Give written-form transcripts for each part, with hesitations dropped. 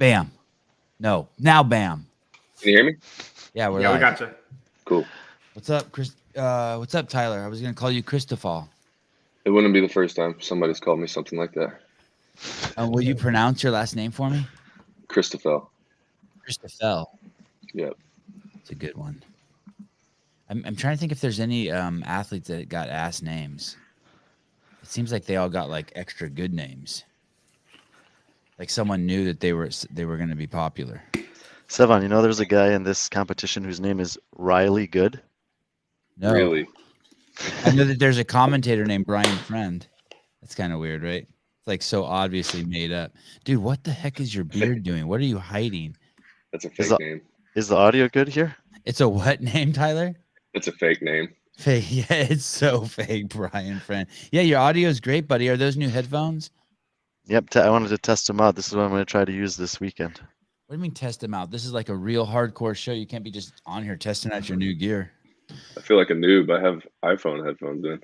Bam. No. Now bam. Can you hear me? Yeah, we got you. Cool. What's up, Chris? What's up, Tyler? I was gonna call you Christophel. It wouldn't be the first time somebody's called me something like that. Will you pronounce your last name for me? Christophel. Christophel. Yep. It's a good one. I'm trying to think if there's any athletes that got ass names. It seems like they all got like extra good names. Like someone knew that they were going to be popular. Sevan, you know there's a guy in this competition whose name is Riley Good? No. Really? I know that there's a commentator named Brian Friend. That's kind of weird, right? It's like so obviously made up. Dude, what the heck is your beard doing? What are you hiding? That's a fake name. Is the audio good here? It's a what name, Tyler? It's a fake name. Fake. Yeah, it's so fake, Brian Friend. Yeah, your audio is great, buddy. Are those new headphones? Yep, I wanted to test them out. This is what I'm going to try to use this weekend. What do you mean test them out? This is like a real hardcore show. You can't be just on here testing out your new gear. I feel like a noob. I have iPhone headphones in.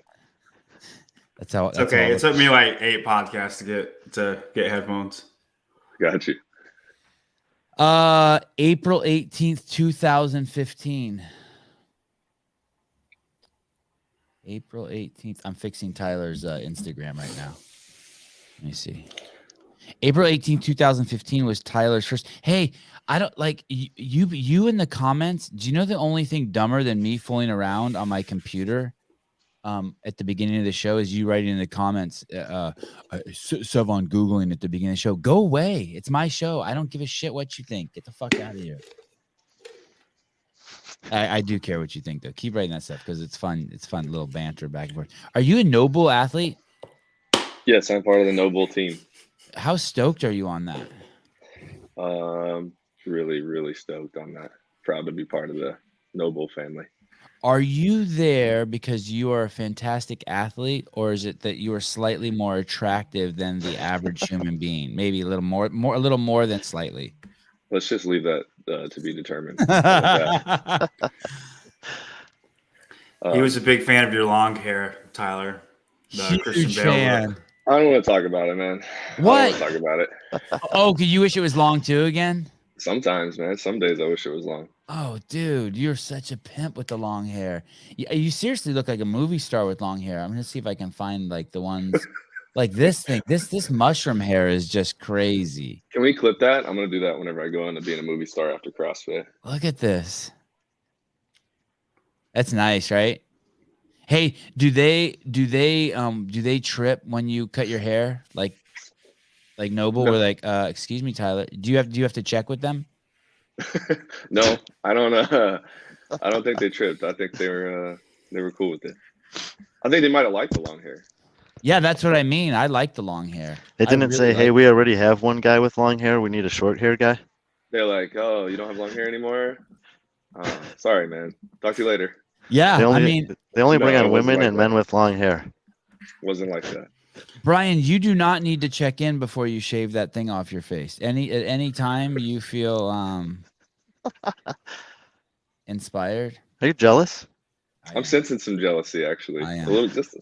That's how. It's okay. It took me like 8 podcasts to get headphones. Got you. April 18th, 2015. April 18th. I'm fixing Tyler's Instagram right now. Let me see. April 18th, 2015 was Tyler's first. Hey, I don't like you in the comments. Do you know the only thing dumber than me fooling around on my computer at the beginning of the show is you writing in the comments, Sevan Googling at the beginning of the show. Go away. It's my show. I don't give a shit what you think. Get the fuck out of here. I do care what you think, though. Keep writing that stuff because it's fun. It's fun, little banter back and forth. Are you a Noble athlete? Yes, I'm part of the Noble team. How stoked are you on that? Really, really stoked on that. Proud to be part of the Noble family. Are you there because you are a fantastic athlete, or is it that you are slightly more attractive than the average human being? Maybe a little more than slightly. Let's just leave that to be determined. He was a big fan of your long hair, Tyler. The Christian Bale. I don't want to talk about it, man. What? I don't want to talk about it. Oh, could you wish it was long too again? Sometimes, man. Some days I wish it was long. Oh, dude, you're such a pimp with the long hair. You seriously look like a movie star with long hair. I'm gonna see if I can find like the ones like this thing. This mushroom hair is just crazy. Can we clip that? I'm gonna do that whenever I go into being a movie star after CrossFit. Look at this. That's nice, right? Hey, do they trip when you cut your hair? Like Noble, No. or like, excuse me, Tyler. Do you have to check with them? No, I don't. I don't think they tripped. I think they were cool with it. I think they might have liked the long hair. Yeah, that's what I mean. I like the long hair. They didn't say, "Hey, we already have one guy with long hair. We need a short hair guy." They're like, "Oh, you don't have long hair anymore? Sorry, man. Talk to you later." Yeah, They only bring No, on it wasn't women like and that. men with long hair. Wasn't like that. Brian, you do not need to check in before you shave that thing off your face. At any time you feel inspired. Are you jealous? I'm sensing some jealousy, actually. I am. A little just.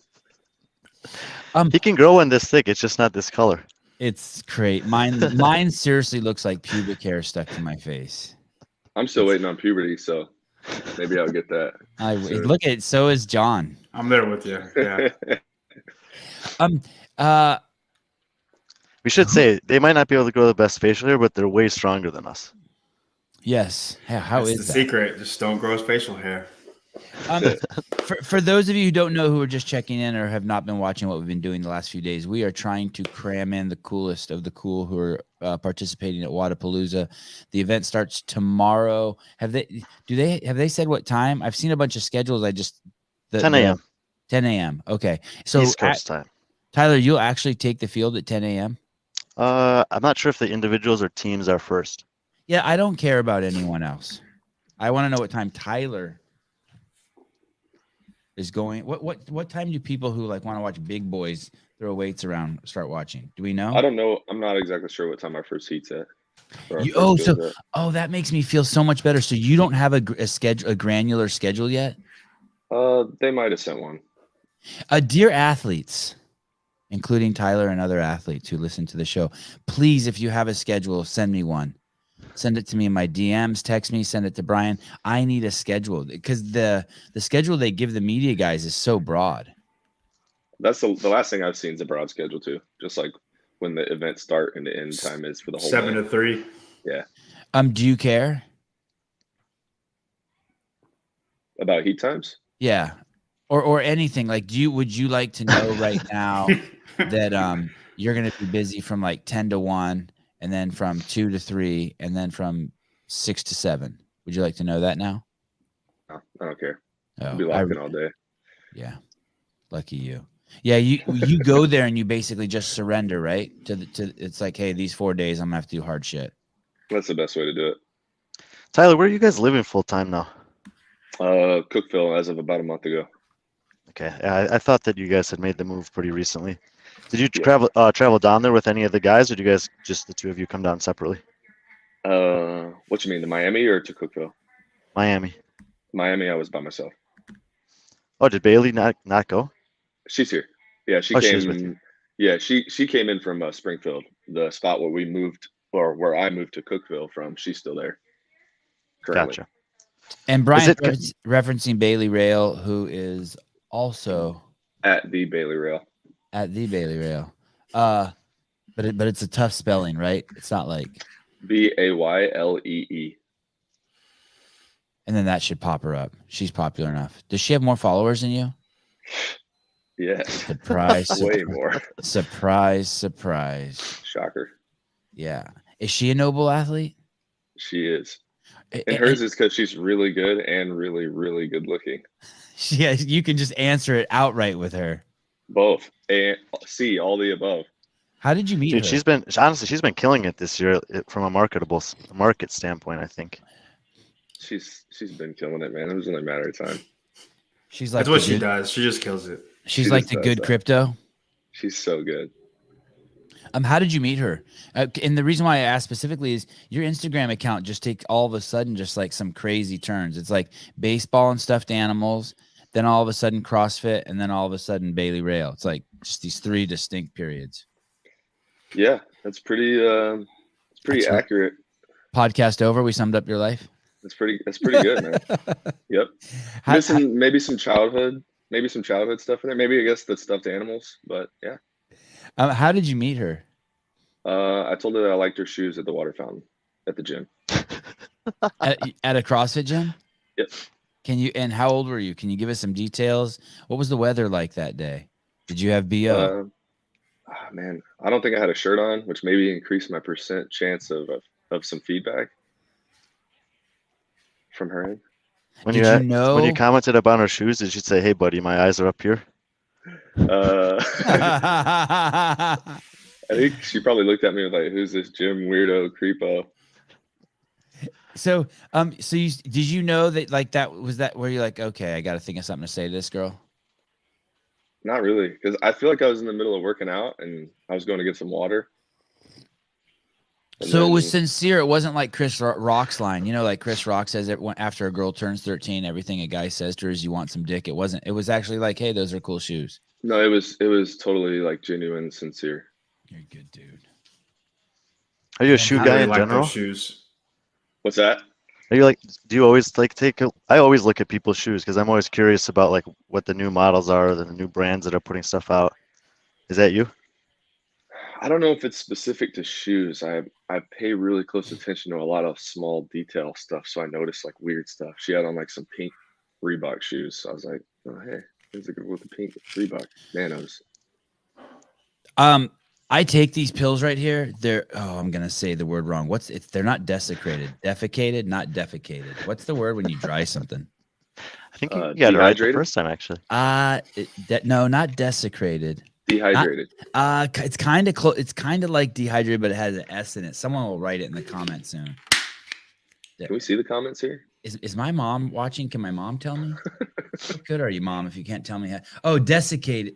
He can grow one this thick. It's just not this color. It's great. Mine seriously looks like pubic hair stuck to my face. I'm still waiting on puberty, so maybe I'll get that. Look at it. So is John. I'm there with you. Yeah. We should say they might not be able to grow the best facial hair, but they're way stronger than us. Yes. How That's is the that? secret. Just don't grow facial hair. For those of you who don't know, who are just checking in or have not been watching what we've been doing the last few days, we are trying to cram in the coolest of the cool who are participating at Wodapalooza. The event starts tomorrow. Have they said what time? I've seen a bunch of schedules. 10 a.m. 10 a.m. Okay. So East Coast time. Tyler, you'll actually take the field at 10 a.m. I'm not sure if the individuals or teams are first. Yeah, I don't care about anyone else. I want to know what time Tyler is going. What time do people who like want to watch big boys throw weights around start watching? Do we know? I don't know. I'm not exactly sure what time our first heat's at. That makes me feel so much better. So you don't have a schedule, a granular schedule yet? They might have sent one. Dear athletes including Tyler and other athletes who listen to the show. Please, if you have a schedule, send me one. Send it to me in my DMs, text me, send it to Brian. I need a schedule because the schedule they give the media guys is so broad. That's the last thing I've seen is a broad schedule too. Just like when the events start and the end time is for the whole 7 day. to 3. Yeah. Do you care About heat times? Yeah. Or anything like would you like to know right now that you're going to be busy from like 10 to 1 and then from 2 to 3 and then from 6 to 7? Would you like to know that now? No, I don't care. Oh, I'll be locked in all day. Yeah. Lucky you. Yeah, you go there and you basically just surrender, right? To it's like, hey, these 4 days I'm gonna have to do hard shit. That's the best way to do it. Tyler, where are you guys living full time now? Cookville as of about a month ago. Okay, I thought that you guys had made the move pretty recently. Did you Yeah. travel down there with any of the guys, or did you guys just the two of you come down separately? What you mean, to Miami or to Cookville? Miami. Miami, I was by myself. Oh, did Bailey not go? She's here. Yeah, she Oh, she's with came. you. Yeah, she came in from Springfield, the spot where we moved, or where I moved to Cookville from. She's still there. Currently. Gotcha. And Brian it- referencing Bailey Rail, who is also At the Bailey Rail. at the Bailey Rail. But it's a tough spelling, right? It's not like, Baylee. and then that should pop her up. She's popular enough. Does she have more followers than you? Yes. Surprise, Way more. surprise. Shocker. Yeah. Is she a noble athlete? She is. And hers is because she's really good and really, really good looking. Yeah, you can just answer it outright with her. Both. And C, all the above. How did you meet Dude, her? she's been killing it this year from a market standpoint, I think. She's been killing it, man. It was only a matter of time. She's like That's what the she good- does. She just kills it. She's She like just the does good that. crypto. She's so good. How did you meet her? And the reason why I asked specifically is your Instagram account just take all of a sudden just like some crazy turns. It's like baseball and stuffed animals, then all of a sudden CrossFit, and then all of a sudden Bailey Rail. It's like just these 3 distinct periods. Yeah, that's pretty. It's pretty That's right. accurate. Podcast over. We summed up your life. That's pretty good, man. Yep. Missing maybe some childhood stuff in there. Maybe I guess the stuffed animals, but yeah. How did you meet her? I told her that I liked her shoes at the water fountain at the gym. At a CrossFit gym? Yep. And how old were you? Can you give us some details? What was the weather like that day? Did you have BO? Man, I don't think I had a shirt on, which maybe increased my percent chance of some feedback from her end. When Did you know? when you commented about her shoes, did she say, "Hey, buddy, my eyes are up here"? I think she probably looked at me with like, "Who's this gym weirdo creepo?" So did you know that like that was that where you're like, okay, I got to think of something to say to this girl? Not really, because I feel like I was in the middle of working out and I was going to get some water. And So it was then- sincere. It wasn't like Chris Rock's line. You know, like Chris Rock says it after a girl turns 13, everything a guy says to her is you want some dick. It wasn't. It was actually like, hey, those are cool shoes. No, it was totally like genuine, sincere. You're a good dude. Are you a shoe I guy really in like general? those shoes. What's that? Are you like? Do you always like I always look at people's shoes because I'm always curious about like what the new models are, the new brands that are putting stuff out. Is that you? I don't know if it's specific to shoes. I pay really close attention to a lot of small detail stuff, so I noticed like weird stuff. She had on like some pink Reebok shoes. So I was like, oh hey, there's a girl with the pink Reebok Nanos. I take these pills right here. I'm gonna say the word wrong. They're not desecrated. Defecated, not defecated. What's the word when you dry something? I think you got it right the dehydrated? first time, actually. No, not desecrated. Dehydrated. It's kind of close. It's kind of like dehydrated, but it has an S in it. Someone will write it in the comments soon. Can we see the comments here? Is my mom watching? Can my mom tell me? What good are you, mom, if you can't tell me how? Oh, desiccated.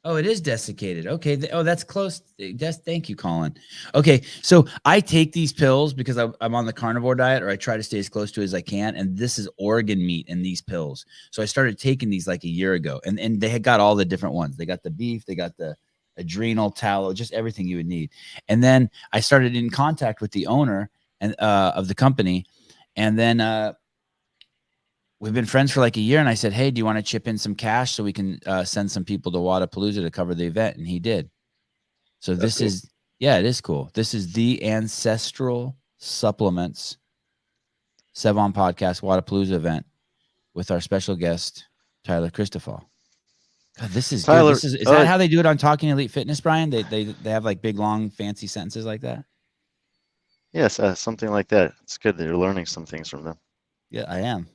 Oh, it is desiccated. Okay. That's close. Thank you, Colin. Okay. So I take these pills because I'm on the carnivore diet, or I try to stay as close to it as I can. And this is organ meat in these pills. So I started taking these like a year ago, and they had got all the different ones. They got the beef, they got the adrenal, tallow, just everything you would need. And then I started in contact with the owner and of the company, and then we've been friends for like a year. And I said, hey, do you want to chip in some cash so we can send some people to Wodapalooza to cover the event? And he did. So That's cool. it is cool. This is the Ancestral Supplements Sevon Podcast Wodapalooza event with our special guest, Tyler Christophel. God, this is Tyler, good. Is that how they do it on Talking Elite Fitness, Brian? They have like big, long, fancy sentences like that? Yes, something like that. It's good that you're learning some things from them. Yeah, I am.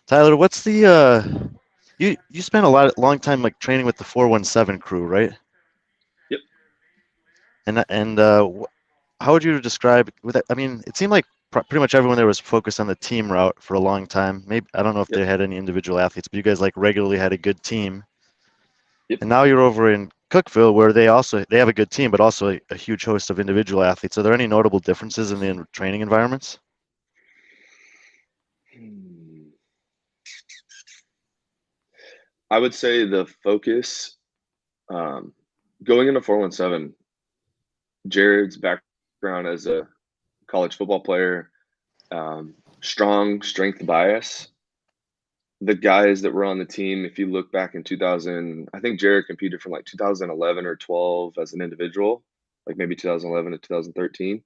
Tyler, what's the you spent long time like training with the 417 crew, right? Yep. And how would you describe with that? I mean, it seemed like pretty much everyone there was focused on the team route for a long time. Maybe I don't know if Yep. they had any individual athletes, but you guys like regularly had a good team. Yep. And now you're over in Cookeville, where they have a good team, but also a huge host of individual athletes. Are there any notable differences in the training environments? I would say the focus, going into 417, Jared's background as a college football player, strong strength bias. The guys that were on the team, if you look back in 2000, I think Jared competed from like 2011 or 12 as an individual, like maybe 2011 to 2013,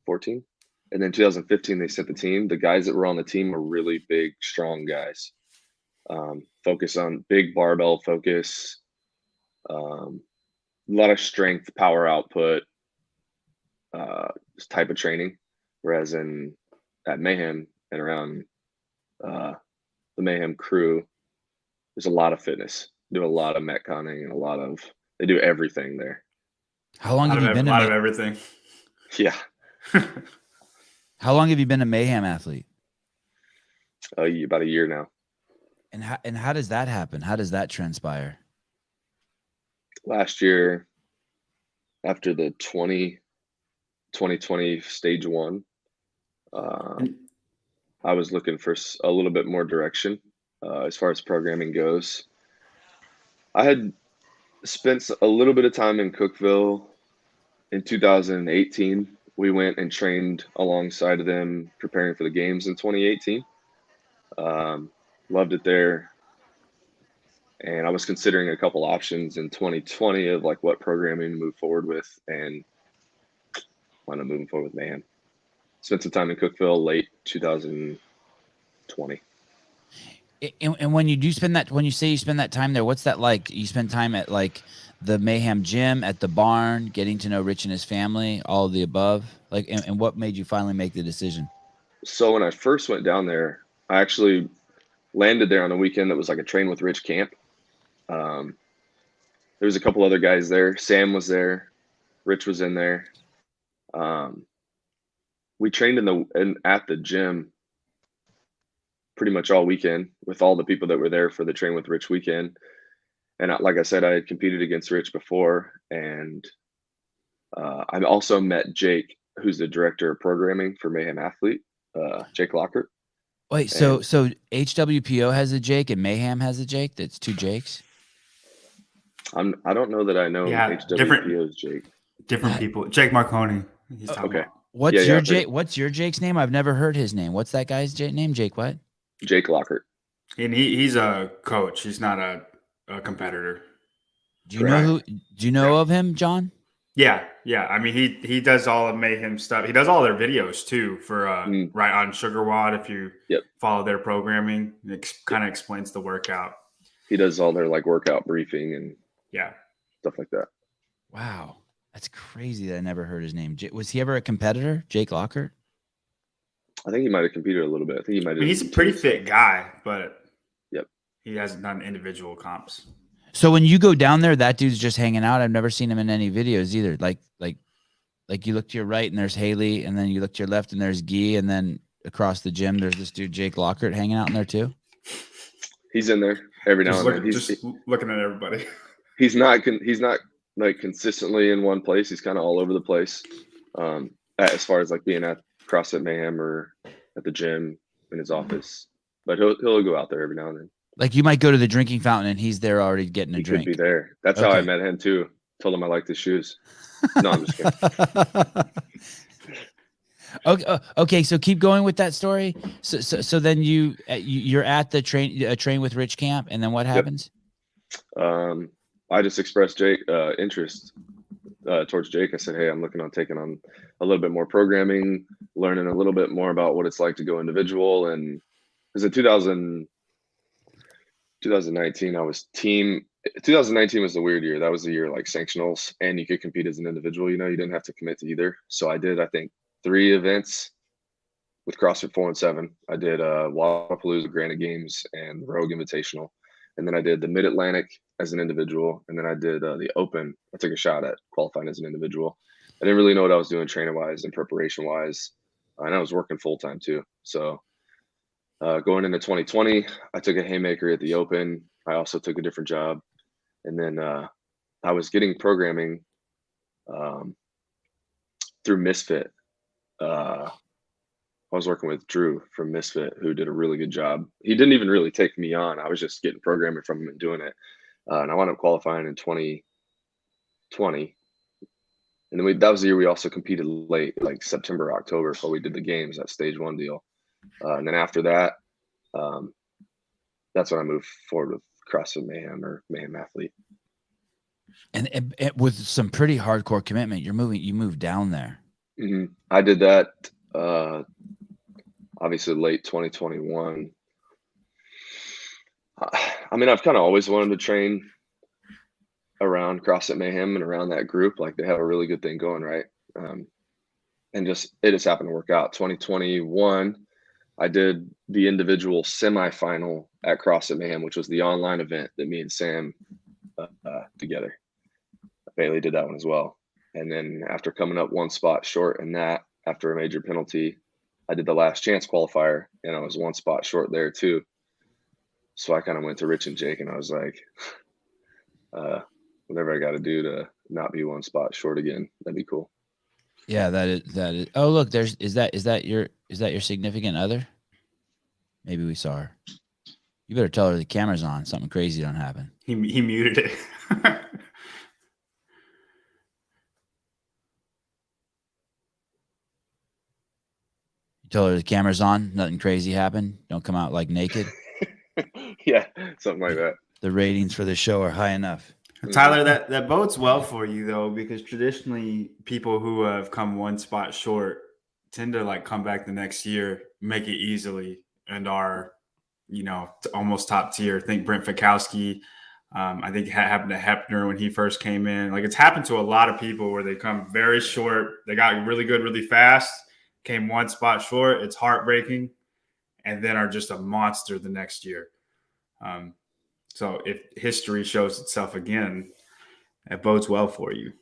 14. And then 2015, they sent the team. The guys that were on the team were really big, strong guys. Focus on big barbell focus, a lot of strength, power output, this type of training. Whereas at Mayhem and around the Mayhem crew, there's a lot of fitness. Do a lot of metconning and they do everything there. How long have you been a lot of everything? Yeah. How long have you been a Mayhem athlete? About a year now. And how does that happen? How does that transpire? Last year, after the 2020 stage 1, I was looking for a little bit more direction as far as programming goes. I had spent a little bit of time in Cookeville in 2018. We went and trained alongside of them preparing for the games in 2018. Loved it there. And I was considering a couple options in 2020 of like what programming to move forward with, and wound up moving forward with Mayhem. Spent some time in Cookeville late 2020. And when you say you spend that time there, what's that like? You spend time at like the Mayhem gym, at the barn, getting to know Rich and his family, all of the above? Like, and what made you finally make the decision? So when I first went down there, I actually landed there on a weekend that was like a train with Rich camp. There was a couple other guys there. Sam was there. Rich was in there. We trained at the gym pretty much all weekend with all the people that were there for the Train with Rich weekend. And like I said, I had competed against Rich before. And I also met Jake, who's the director of programming for Mayhem Athlete, Jake Lockhart. Wait, so HWPO has a Jake and Mayhem has a Jake? That's two Jakes? I don't know that I know HWPO's Jake. Different people. Jake Marconi. He's talking Okay. about. What's your Jake? What's your Jake's name? I've never heard his name. What's that guy's name? Jake what? Jake Lockhart. And he's a coach. He's not a competitor. Do you know of him, John? Yeah. I mean, he does all of Mayhem stuff. He does all their videos too for right on SugarWad. If you follow their programming, it kind of explains the workout. He does all their like workout briefing and stuff like that. Wow, that's crazy that I never heard his name. Was he ever a competitor, Jake Lockhart? I think he might have competed a little bit. I think he might have. He's a pretty fit guy, but yep, he hasn't done individual comps. So when you go down there, that dude's just hanging out. I've never seen him in any videos either. Like you look to your right and there's Haley, and then you look to your left and there's Guy, and then across the gym there's this dude Jake Lockhart hanging out in there too. He's in there every now and then. He's just looking at everybody. He's not like consistently in one place. He's kind of all over the place. As far as like being at CrossFit Mayhem or at the gym in his office, but he'll go out there every now and then. Like you might go to the drinking fountain and he's there already getting a He drink. could be there. That's how I met him too. Told him I liked his shoes. No, I'm just kidding. Okay. So keep going with that story. So then you're at the train with Rich camp, and then what happens? I just expressed interest towards Jake. I said, hey, I'm looking on taking on a little bit more programming, learning a little bit more about what it's like to go individual. And because in 2019, I was team. 2019 was the weird year. That was the year like sanctionals, and you could compete as an individual. You didn't have to commit to either. So I did, I think, 3 events with CrossFit 4 and 7. I did Wodapalooza, Granite Games, and Rogue Invitational. And then I did the Mid-Atlantic as an individual. And then I did the Open. I took a shot at qualifying as an individual. I didn't really know what I was doing training-wise and preparation-wise. And I was working full-time too. So going into 2020, I took a haymaker at the Open. I also took a different job. And then I was getting programming through Misfit. I was working with Drew from Misfit, who did a really good job. He didn't even really take me on. I was just getting programming from him and doing it. And I wound up qualifying in 2020. And then that was the year we also competed late, like September, October, before we did the games, that stage 1 deal. And then after that, that's when I moved forward with CrossFit Mayhem or Mayhem Athlete. And with some pretty hardcore commitment, you moved down there. Mm-hmm. I did that obviously late 2021. I mean, I've kind of always wanted to train around CrossFit Mayhem and around that group. Like they have a really good thing going, right? And it just happened to work out. 2021, I did the individual semifinal at CrossFit Mayhem, which was the online event that me and Sam together. Bailey did that one as well. And then after coming up 1 spot short in that, after a major penalty, I did the last chance qualifier, and I was 1 spot short there too. So I kind of went to Rich and Jake, and I was like, whatever I got to do to not be 1 spot short again, that'd be cool. Yeah, that is. Oh, look, is that your significant other? Maybe we saw her. You better tell her the camera's on. Something crazy don't happen. He muted it. Tell her the camera's on. Nothing crazy happened. Don't come out like naked. Yeah, something like that. The ratings for the show are high enough. Tyler, that bodes well for you though, because traditionally people who have come 1 spot short tend to like come back the next year, make it easily, and are, almost top tier. Think Brent Fikowski. I think it happened to Hepner when he first came in. Like it's happened to a lot of people where they come very short. They got really good really fast. Came 1 spot short, it's heartbreaking, and then are just a monster the next year. So if history shows itself again, it bodes well for you.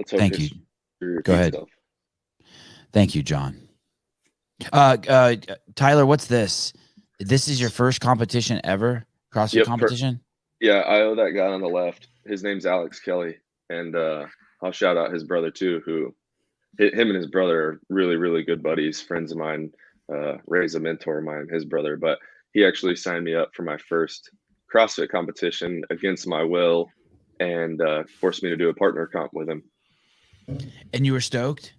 Thank you. Go ahead. Thank you, John. Tyler, what's this? This is your first competition ever? CrossFit competition? Yeah, I owe that guy on the left. His name's Alex Kelly, and I'll shout out his brother too, who him and his brother are really, really good buddies, friends of mine. Ray's a mentor of mine, his brother, but he actually signed me up for my first CrossFit competition against my will and forced me to do a partner comp with him. And you were stoked?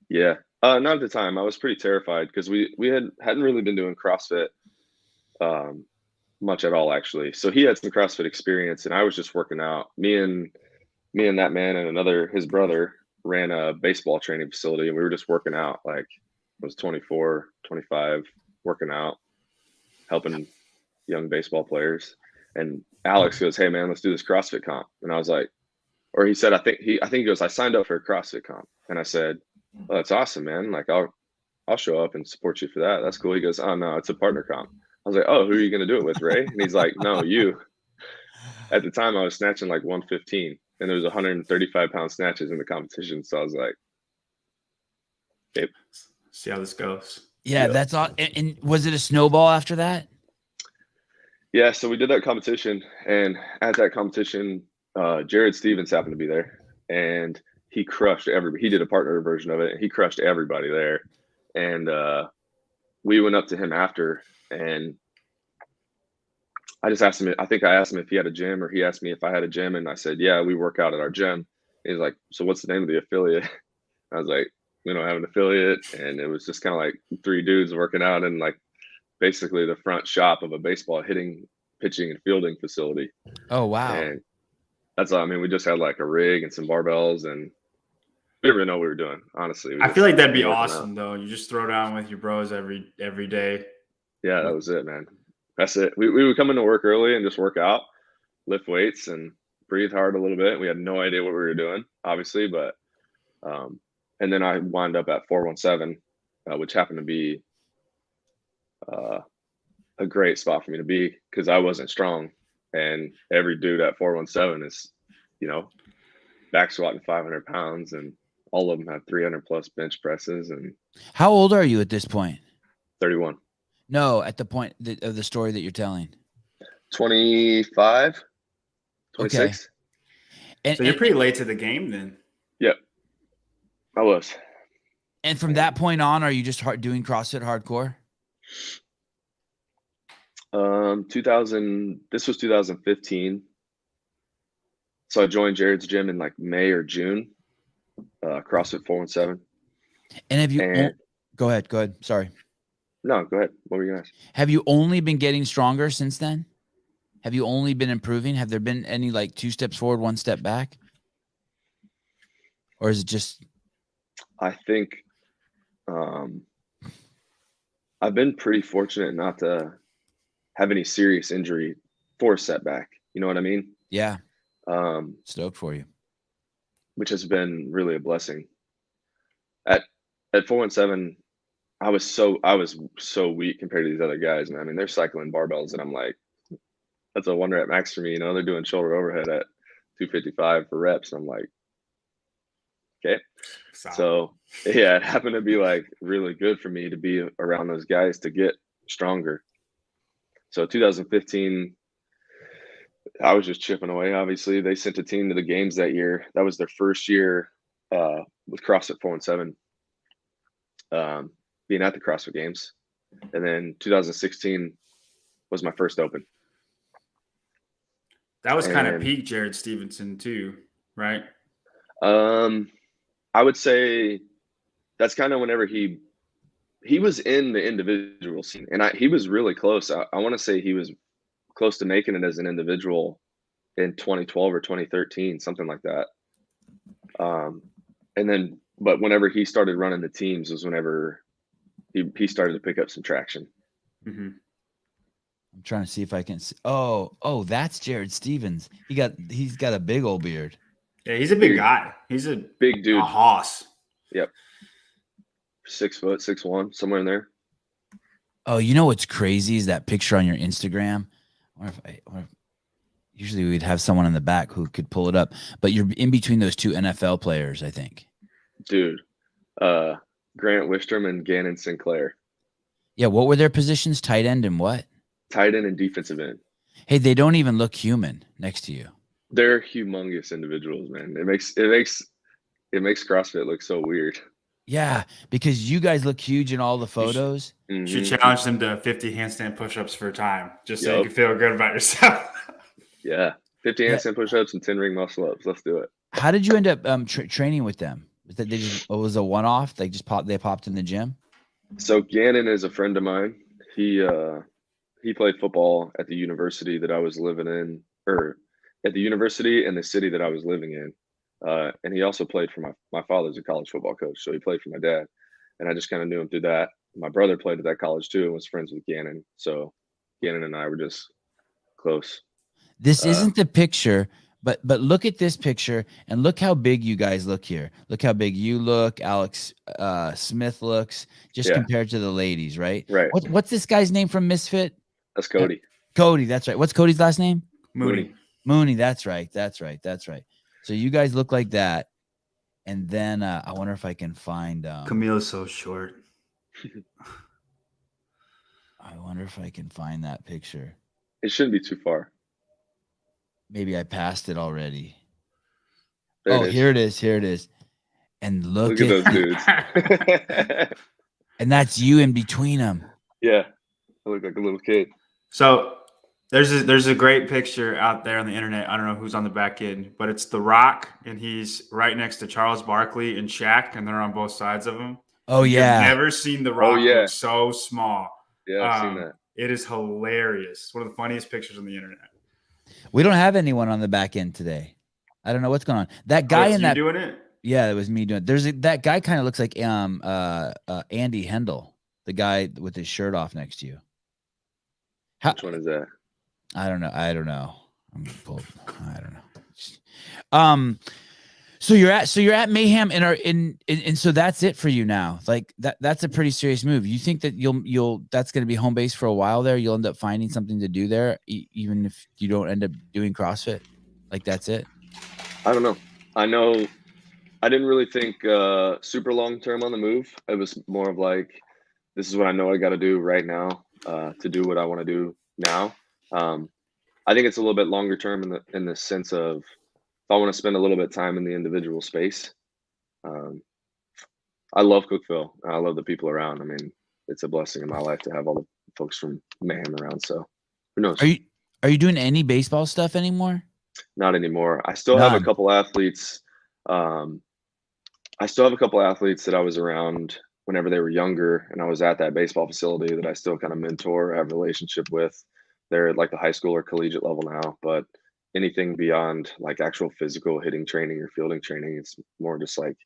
Yeah. Not at the time. I was pretty terrified because we hadn't really been doing CrossFit much at all, actually. So he had some CrossFit experience, and I was just working out. Me and that man and his brother ran a baseball training facility, and we were just working out. Like I was 24, 25, working out, helping young baseball players. And Alex goes, "Hey man, let's do this CrossFit comp." And I was like, or he said, I think he goes, "I signed up for a CrossFit comp." And I said, "Well, that's awesome, man. Like I'll show up and support you for that. That's cool." He goes, "Oh no, it's a partner comp." I was like, "Oh, who are you going to do it with, Ray?" And he's like, "No, you." At the time I was snatching like 115, and there was 135 pound snatches in the competition. So I was like, "Okay, see how this goes." Yeah, that's all. And was it a snowball after that? Yeah, so we did that competition, and at that competition, Jared Stevens happened to be there, and he crushed everybody. He did a partner version of it, and he crushed everybody there. And we went up to him after, And I just asked him, I think I asked him if he had a gym, or he asked me if I had a gym. And I said, yeah, we work out at our gym. He's like, so what's the name of the affiliate? I was like, we don't have an affiliate. And it was just kind of like 3 dudes working out in like basically the front shop of a baseball hitting, pitching, and fielding facility. Oh, wow. And that's all. I mean, we just had like a rig and some barbells, and we didn't really know what we were doing, honestly. I feel like that'd be working awesome, out. though. You just throw down with your bros every day. Yeah, that was it, man. That's it. We would come into work early and just work out, lift weights, and breathe hard a little bit. We had no idea what we were doing, obviously, but and then I wound up at 417, which happened to be a great spot for me to be because I wasn't strong, and every dude at 417 is, you know, back squatting 500 pounds, and all of them have 300 plus bench presses. And How old are you at this point? 31. No, at the point of the story that you're telling. 25, 26. And, So you're pretty late to the game then. Yep, I was. And from that point on, are you just doing CrossFit hardcore? This was 2015. So I joined Jared's gym in like May or June, CrossFit 417. And have you, go ahead. Sorry. No, go ahead. What were you going to ask? Have you only been getting stronger since then? Have you only been improving? Have there been any like 2 steps forward, 1 step back? Or is it just? I think I've been pretty fortunate not to have any serious injury for setback. You know what I mean? Yeah. Stoked for you. Which has been really a blessing. At 417, I was so weak compared to these other guys, man. I mean, they're cycling barbells, and I'm like, that's a 1 rep max for me. You know, they're doing shoulder overhead at 255 for reps. And I'm like, okay. So yeah, it happened to be like really good for me to be around those guys to get stronger. So 2015, I was just chipping away. Obviously, they sent a team to the games that year. That was their first year with CrossFit 417, being at the CrossFit Games. And then 2016 was my first open. That was kind of peak Jared Stevenson too, right? I would say that's kind of whenever he was in the individual scene, and he was really close. I want to say he was close to making it as an individual in 2012 or 2013, something like that. And then, but whenever he started running the teams was whenever he started to pick up some traction. Mm-hmm. I'm trying to see if I can see. Oh, that's Jared Stevens. He's got a big old beard. Yeah, he's a big guy. He's a big dude. A hoss. Yep. 6 foot, 6'1", somewhere in there. Oh, you know what's crazy is that picture on your Instagram. Usually we'd have someone in the back who could pull it up, but you're in between those 2 NFL players, I think. Dude, Grant Wistrom and Gannon Sinclair. Yeah, what were their positions? Tight end and what? Tight end and defensive end. Hey, they don't even look human next to you. They're humongous individuals, man. It makes CrossFit look so weird. Yeah, because you guys look huge in all the photos. You should challenge them to 50 handstand push-ups for a time, just so you can feel good about yourself. Yeah, 50 handstand push-ups and 10 ring muscle-ups. Let's do it. How did you end up training with them? Was that it was a one-off? They popped in the gym? So Gannon is a friend of mine. He played football at the university that I was living in, or at the university in the city that I was living in. And he also played for my father's a college football coach. So he played for my dad, and I just kind of knew him through that. My brother played at that college too and was friends with Gannon. So Gannon and I were just close. This isn't the picture, but look at this picture and look how big you guys look here. Look how big you look. Alex Smith looks compared to the ladies, right? Right. What's this guy's name from Misfit? That's Cody. Cody, that's right. What's Cody's last name? Mooney. Mooney, that's right. So you guys look like that. And then I wonder if I can find Camille's so short. I wonder if I can find that picture. It shouldn't be too far. Maybe I passed it already. Here it is. And look at those dudes. And that's you in between them. Yeah. I look like a little kid. So there's a great picture out there on the internet. I don't know who's on the back end, but it's The Rock, and he's right next to Charles Barkley and Shaq, and they're on both sides of him. Oh You've yeah. never seen The Rock yeah. look so small. Yeah, I've seen that. It is hilarious. It's one of the funniest pictures on the internet. We don't have anyone on the back end today. I don't know what's going on. That guy in that doing it? Yeah, it was me doing it. That guy kind of looks like Andy Hendel, the guy with his shirt off next to you. Which one is that? I don't know. I'm gonna pull. I don't know. So you're at Mayhem and so that's it for you now. Like that's a pretty serious move. You think that that's going to be home base for a while there? You'll end up finding something to do there, even if you don't end up doing CrossFit. Like that's it. I don't know. I know. I didn't really think super long term on the move. It was more of like, this is what I know I got to do right now to do what I want to do now. I think it's a little bit longer term in the sense of, if I want to spend a little bit of time in the individual space. I love Cookville. I love the people around. I mean, it's a blessing in my life to have all the folks from Mayhem around. So who knows? Are you doing any baseball stuff anymore? Not anymore. I still have a couple athletes. I still have a couple athletes that I was around whenever they were younger, and I was at that baseball facility that I still kind of mentor, have a relationship with. They're at like the high school or collegiate level now, but anything beyond like actual physical hitting training or fielding training, it's more just like,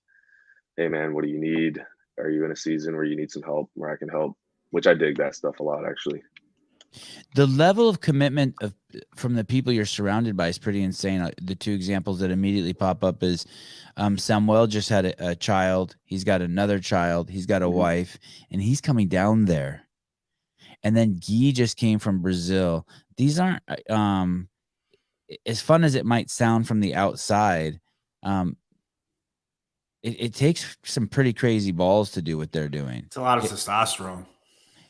hey man, what do you need? Are you in a season where you need some help where I can help? Which I dig that stuff a lot, actually. The level of commitment from the people you're surrounded by is pretty insane. The two examples that immediately pop up is Samuel just had a child. He's got another child. He's got a wife, and he's coming down there. And then Guy just came from Brazil. These aren't as fun as it might sound from the outside. It takes some pretty crazy balls to do what they're doing. It's a lot of testosterone.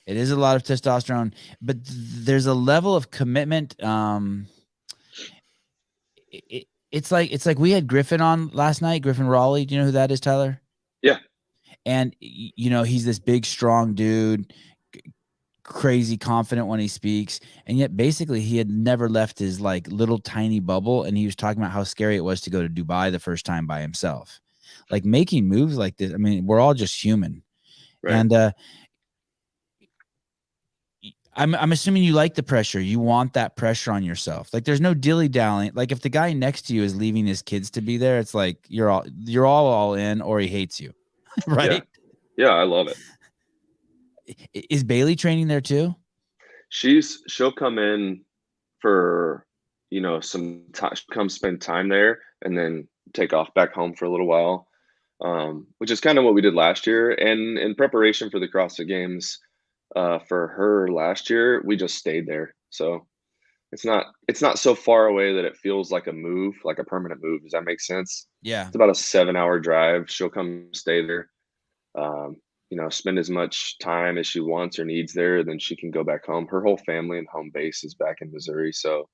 It is a lot of testosterone, but there's a level of commitment. It's like we had Griffin on last night, Griffin Raleigh. Do you know who that is, Tyler? Yeah. And you know, he's this big, strong dude, crazy confident when he speaks. And yet basically he had never left his like little tiny bubble. And he was talking about how scary it was to go to Dubai the first time by himself. Like making moves like this. I mean, we're all just human. Right. And, I'm assuming you like the pressure. You want that pressure on yourself. Like there's no dilly-dallying. Like if the guy next to you is leaving his kids to be there, it's like you're all in, or he hates you. Right? Yeah, I love it. Is Bailey training there too? She'll come in for, you know, some time, come spend time there and then take off back home for a little while. Which is kind of what we did last year. And in preparation for the CrossFit Games, for her last year, we just stayed there. So it's not so far away that it feels like a move, like a permanent move. Does that make sense? Yeah. It's about a 7-hour drive. She'll come stay there, you know, spend as much time as she wants or needs there. Then she can go back home. Her whole family and home base is back in Missouri. So,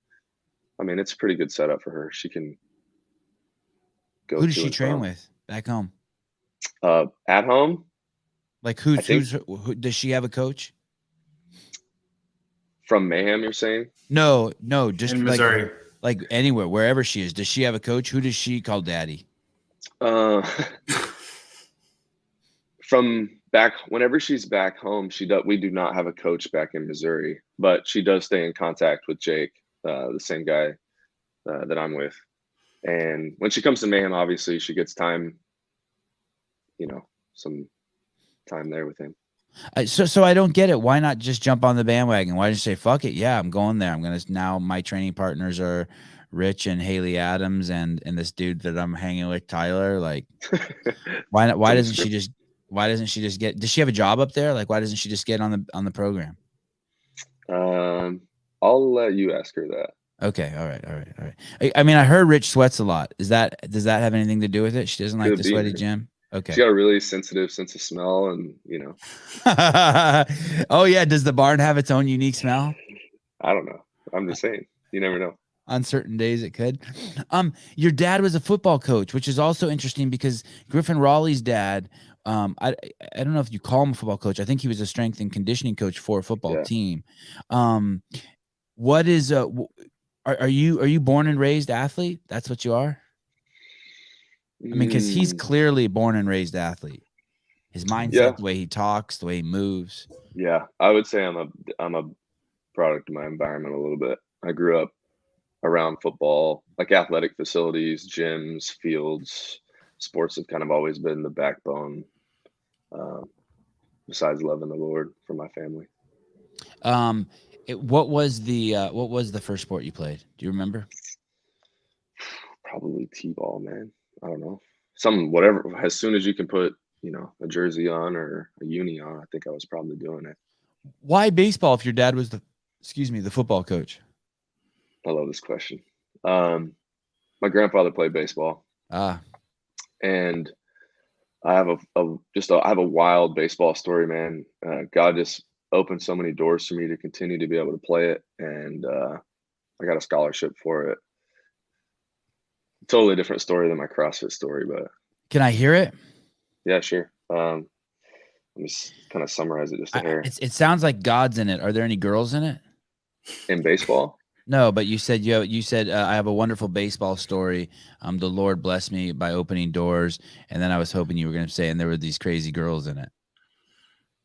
I mean, it's a pretty good setup for her. She can go. Who does she train with back home? At home? Like who does she have a coach? From Mayhem, you're saying? No, just in Missouri. Like anywhere, wherever she is. Does she have a coach? Who does she call daddy? From back, whenever she's back home, we do not have a coach back in Missouri, but she does stay in contact with Jake, the same guy that I'm with. And when she comes to Mayhem, obviously she gets time, you know, some time there with him. So I don't get it. Why not just jump on the bandwagon? Why just say, fuck it? Yeah, I'm going there. Now my training partners are Rich and Haley Adams and this dude that I'm hanging with, Tyler. Like, why doesn't she just get, does she have a job up there? Like, why doesn't she just get on the program? I'll let you ask her that. Okay. All right. I mean, I heard Rich sweats a lot. Does that have anything to do with it? She doesn't like the sweaty gym. Okay. She got a really sensitive sense of smell, and you know. Oh yeah. Does the barn have its own unique smell? I don't know. I'm just saying. You never know. On certain days it could. Your dad was a football coach, which is also interesting because Griffin Raleigh's dad I don't know if you call him a football coach. I think he was a strength and conditioning coach for a football Yeah. team. What is are you born and raised athlete? That's what you are? I mean, because he's Mm, clearly born and raised athlete. His mindset, yeah, the way he talks, the way he moves. yeah. I would say I'm a product of my environment a little bit. I grew up around football, like athletic facilities, gyms, fields. Sports have kind of always been the backbone, um, besides loving the Lord for my family. What was the first sport you played? Do you remember? Probably T-ball, man. I don't know. Some whatever. As soon as you can put, a jersey on or a uni on, I think I was probably doing it. Why baseball if your dad was the football coach? I love this question. My grandfather played baseball, Ah, and I have I have a wild baseball story, man. God just opened so many doors for me to continue to be able to play it, and I got a scholarship for it. Totally different story than my CrossFit story, but can I hear it? yeah, sure. Let me kind of summarize it just a hair. It sounds like God's in it. Are there any girls in it? In baseball, No, but you said I have a wonderful baseball story. The Lord blessed me by opening doors, and then I was hoping you were going to say, and there were these crazy girls in it.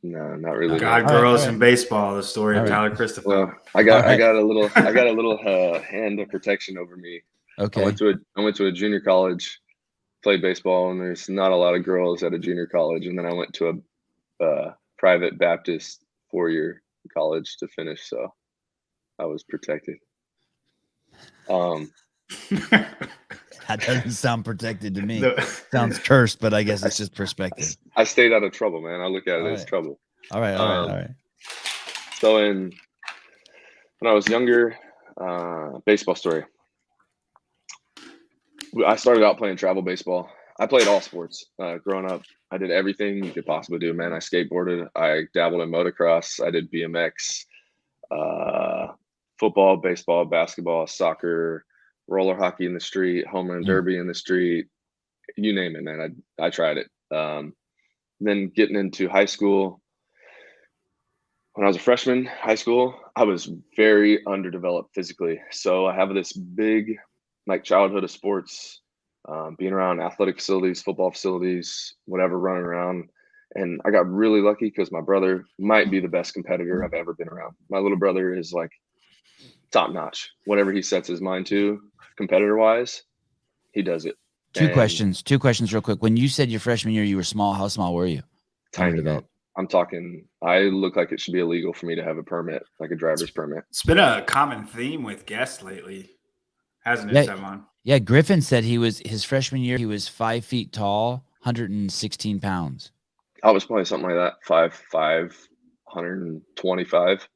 no, not really. Okay. God, Man. girls All right. in baseball. The story All of right. Tyler Christophel. Well, I got All right. I got a little hand of protection over me. Okay. I went to a junior college, played baseball, and there's not a lot of girls at a junior college. And then I went to a private Baptist 4-year college to finish, so I was protected. That doesn't sound protected to me. The- Sounds cursed, but I guess it's just perspective. I stayed out of trouble, man. I look at it All as right. trouble. All right. All right. So when I was younger, baseball story. I started out playing travel baseball. I played all sports growing up. I did everything you could possibly do, man. I skateboarded. I dabbled in motocross. I did BMX, football, baseball, basketball, soccer, roller hockey in the street, home run derby in the street. You name it, man. I tried it. Then getting into high school, when I was a freshman, high school, I was very underdeveloped physically. So I have this big, like, childhood of sports, being around athletic facilities, football facilities, whatever, running around. And I got really lucky because my brother might be the best competitor I've ever been around. My little brother is like top notch. Whatever he sets his mind to, competitor wise, he does it. Two questions real quick. When you said your freshman year you were small, how small were you? Tiny, man. Underdeveloped. I'm talking, I look like it should be illegal for me to have a permit, like a driver's permit. It's been a common theme with guests lately, hasn't it, Yeah. Sevon? Yeah, Griffin said his freshman year, he was 5 feet tall, 116 pounds. I was probably something like that, 5'5", 125.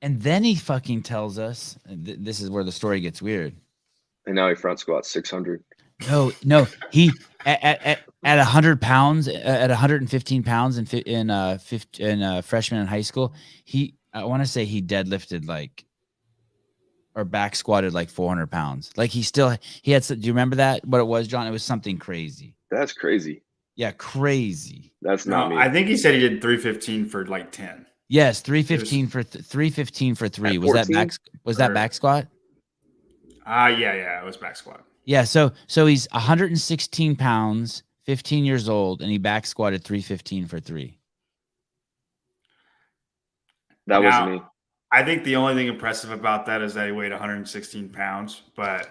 And then he fucking tells us, this is where the story gets weird. And now he front squats 600. No, he at 100 pounds, at 115 pounds in freshman in high school, I want to say he deadlifted or back squatted like 400 pounds. Like do you remember that? What it was, John? It was something crazy. That's crazy. Yeah, crazy. That's not me. I think he said he did 315 for like 10. Yes, 315 for 315 for 3. Was that back squat? Yeah, it was back squat. Yeah, so he's 116 pounds, 15 years old, and he back squatted 315 for 3. That wasn't me. I think the only thing impressive about that is that he weighed 116 pounds, but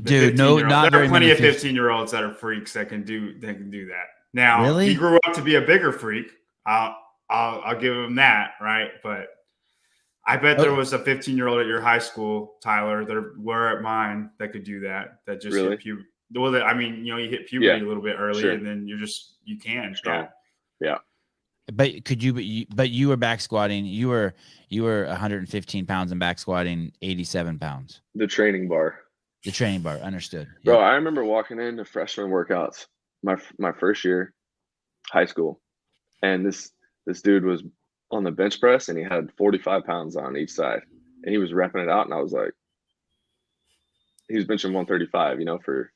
dude, there are plenty of 15-year-olds that are freaks that can do that. Now, really? He grew up to be a bigger freak. I'll give him that, right? But I bet there was a 15-year-old at your high school, Tyler. There were at mine that could do that. That just really? hit puberty. Well, you hit puberty a little bit early, sure. and then you can. Yeah. But you were back squatting. You were 115 pounds and back squatting 87 pounds. The training bar. Understood. Bro, I remember walking into freshman workouts my first year, high school, and this dude was on the bench press and he had 45 pounds on each side, and he was repping it out, and I was like, he was benching 135, for.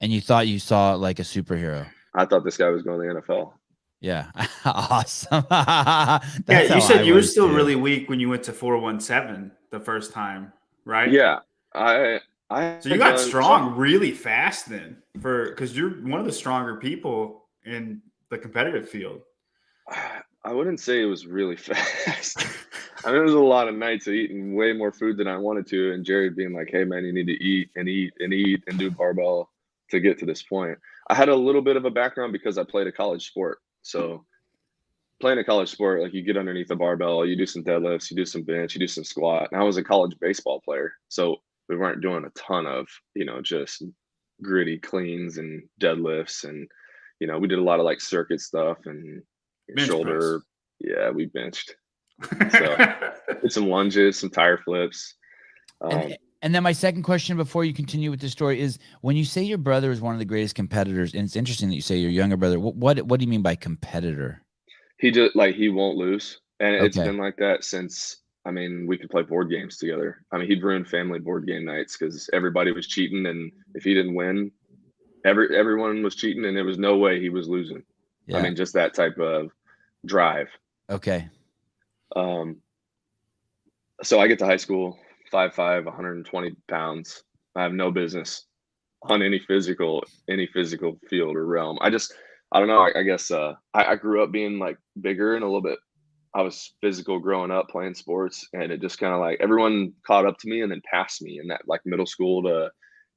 And you thought you saw like a superhero. I thought this guy was going to the NFL. Yeah. Awesome. Yeah, That's you how said I you were was still too. really weak when you went to 417 the first time, right? Yeah, I So you had got done strong really fast then, because you're one of the stronger people in the competitive field. I wouldn't say it was really fast. I mean, there was a lot of nights of eating way more food than I wanted to, and Jared being like, "Hey, man, you need to eat and eat and eat and do barbell to get to this point." I had a little bit of a background because I played a college sport. So playing a college sport, like you get underneath the barbell, you do some deadlifts, you do some bench, you do some squat. And I was a college baseball player, so we weren't doing a ton of, just gritty cleans and deadlifts, and we did a lot of like circuit stuff and Bench shoulder. Yeah, we benched. So did some lunges, some tire flips. And then my second question before you continue with the story is, when you say your brother is one of the greatest competitors, and it's interesting that you say your younger brother, what do you mean by competitor? He just like he won't lose, and it's Okay. been like that since. I mean, we could play board games together. I mean, he'd ruin family board game nights because everybody was cheating, and if he didn't win, everyone was cheating, and there was no way he was losing. Yeah. I mean, just that type of drive. Okay. So I get to high school, 5'5", 120 pounds. I have no business on any physical field or realm. I don't know. I guess I grew up being like bigger and a little bit. I was physical growing up playing sports, and it just kind of like everyone caught up to me and then passed me in that like middle school to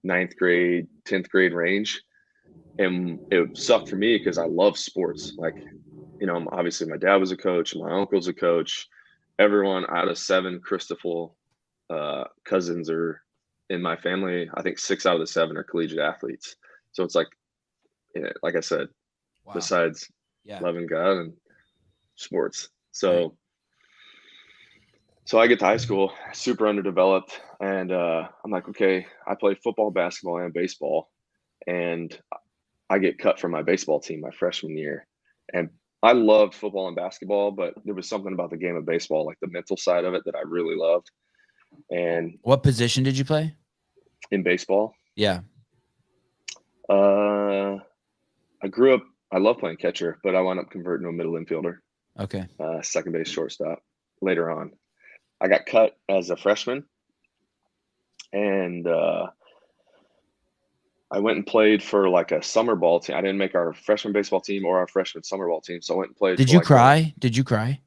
9th grade, 10th grade range. And it sucked for me because I love sports. Like, obviously my dad was a coach, my uncle's a coach. Everyone out of 7 Christophel cousins are in my family. I think 6 out of the 7 are collegiate athletes. So it's like, like I said, Wow. besides loving God and sports. So I get to high school, super underdeveloped, and I'm like, okay, I play football, basketball, and baseball, and I get cut from my baseball team my freshman year. And I loved football and basketball, but there was something about the game of baseball, like the mental side of it, that I really loved. And what position did you play in baseball? Yeah. I grew up, I love playing catcher, but I wound up converting to a middle infielder. Okay. Second base, shortstop later on. I got cut as a freshman, and I went and played for like a summer ball team. I didn't make our freshman baseball team or our freshman summer ball team, so I went and played. Did you cry? Did you cry?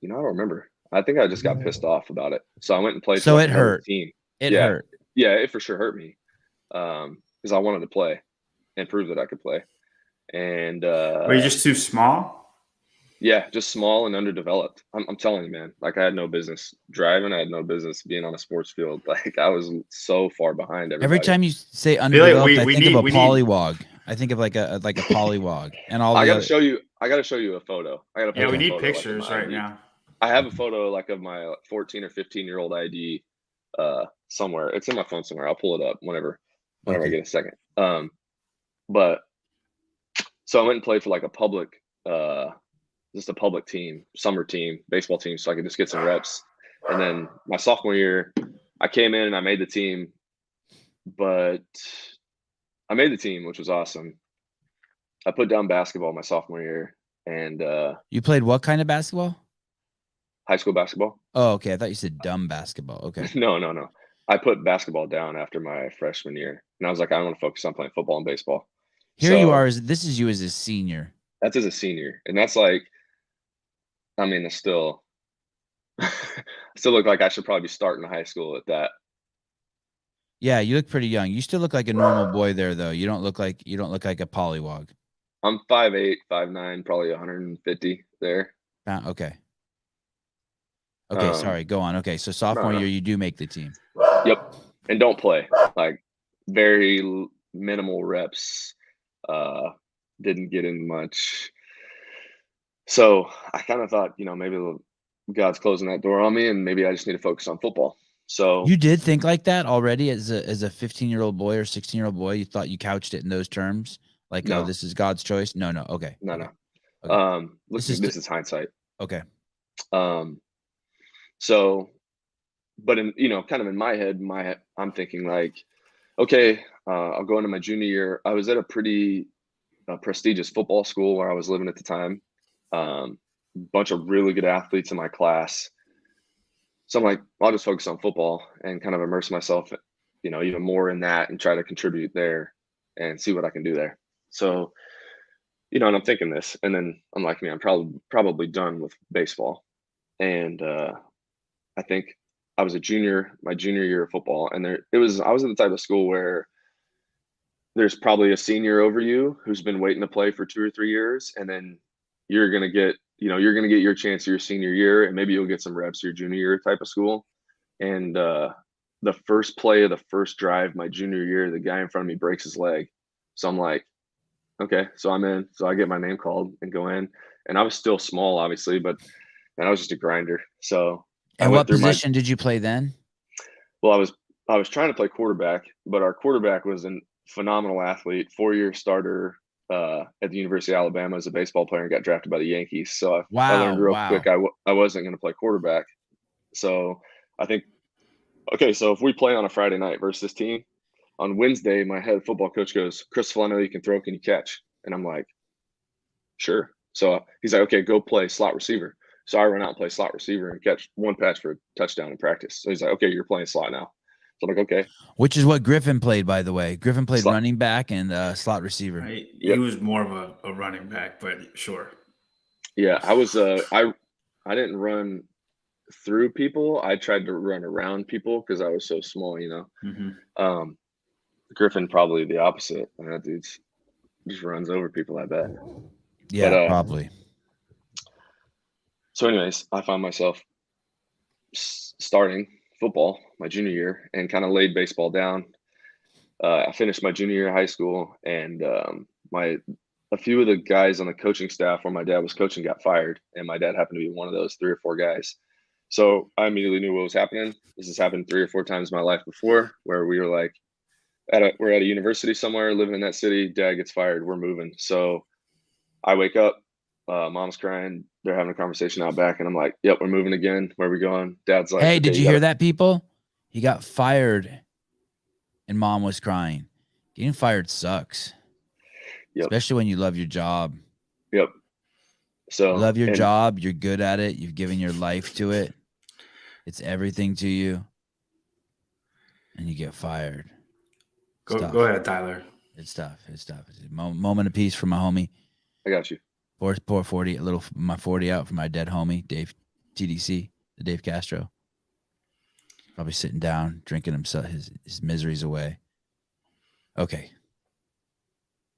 I don't remember. I think I just got pissed off about it. So I went and played So for it another hurt. team. It hurt. Yeah, it for sure hurt me because I wanted to play and prove that I could play. And were you just too small? Yeah, just small and underdeveloped. I'm telling you, man. Like I had no business driving. I had no business being on a sports field. Like I was so far behind everybody. Every time you say underdeveloped, we I think need- of a we need- polywog. I think of like a polywog, and all. I gotta show you a photo. Yeah, we need photo, pictures like, right now. I have a photo like of my 14 or 15-year-old ID somewhere. It's in my phone somewhere. I'll pull it up whenever I get a second. But so I went and played for like a public just a public team, summer team, baseball team, so I could just get some reps. And then my sophomore year, I came in and I made the team, but I made the team, which was awesome. I put down basketball my sophomore year, and you played what kind of basketball? High school basketball. Oh, okay. I thought you said dumb basketball. Okay. No. I put basketball down after my freshman year, and I was like, I want to focus on playing football and baseball. Here you are. This is you as a senior. That's as a senior, and that's like, I mean, it's still, I still look like I should probably be starting high school at that. Yeah, you look pretty young. You still look like a normal boy there, though. You don't look like a polywog. I'm 5'8", 5'9", probably 150 there. Okay. Okay, sorry. Go on. Okay, so sophomore year, you do make the team. Yep, and don't play. Like very minimal reps. Didn't get in much. So I kind of thought, maybe God's closing that door on me, and maybe I just need to focus on football. So you did think like that already as a 15-year-old boy or 16-year-old boy. You thought you couched it in those terms, like, no. Oh, this is God's choice. No. Okay. No. Okay. This is hindsight. Okay. So, but in kind of in my head, I'm thinking like, okay, I'll go into my junior year. I was at a pretty a prestigious football school where I was living at the time. Bunch of really good athletes in my class. So I'm like, I'll just focus on football and kind of immerse myself, even more in that and try to contribute there and see what I can do there. So, and I'm thinking this, and then I'm like, man, I'm probably done with baseball. And I think I was my junior year of football, and I was in the type of school where there's probably a senior over you who's been waiting to play for 2 or 3 years, and then you're gonna get your chance your senior year, and maybe you'll get some reps your junior year type of school. And the first play of the first drive my junior year, the guy in front of me breaks his leg. So I'm like, okay, so I'm in. So I get my name called and go in, and I was still small, obviously, but I was just a grinder. So And what position did you play then? Well, I was trying to play quarterback, but our quarterback was a phenomenal athlete, 4-year starter at the University of Alabama as a baseball player, and got drafted by the Yankees. So I learned real quick I wasn't going to play quarterback. So I think, okay, so if we play on a Friday night versus this team, on Wednesday, my head football coach goes, Christophel, I know you can throw. Can you catch? And I'm like, sure. So he's like, okay, go play slot receiver. So I run out and play slot receiver and catch one pass for a touchdown in practice. So he's like, okay, you're playing slot now. So I'm like, okay. Which is what Griffin played, by the way. Griffin played running back and slot receiver. He was more of a running back, but sure. Yeah, I was I didn't run through people. I tried to run around people because I was so small, Mm-hmm. Griffin probably the opposite. That dude just runs over people, I bet. Yeah, but, probably. So anyways, I found myself starting football my junior year and kind of laid baseball down. I finished my junior year of high school, and a few of the guys on the coaching staff where my dad was coaching got fired, and my dad happened to be one of those 3 or 4 guys. So I immediately knew what was happening. This has happened 3 or 4 times in my life before, where we were like, we're at a university somewhere, living in that city. Dad gets fired. We're moving. So I wake up. Mom's crying. They're having a conversation out back, and I'm like, "Yep, we're moving again. Where are we going?" Dad's like, "Hey, did you hear that, people? He got fired." And Mom was crying. Getting fired sucks. Yep. Especially when you love your job. Yep. So you love your job. You're good at it. You've given your life to it. It's everything to you. And you get fired. Go ahead, Tyler. It's tough. It's a moment of peace for my homie. I got you. Pour 40, my 40 out for my dead homie, Dave TDC, the Dave Castro. Probably sitting down, drinking himself his miseries away. Okay.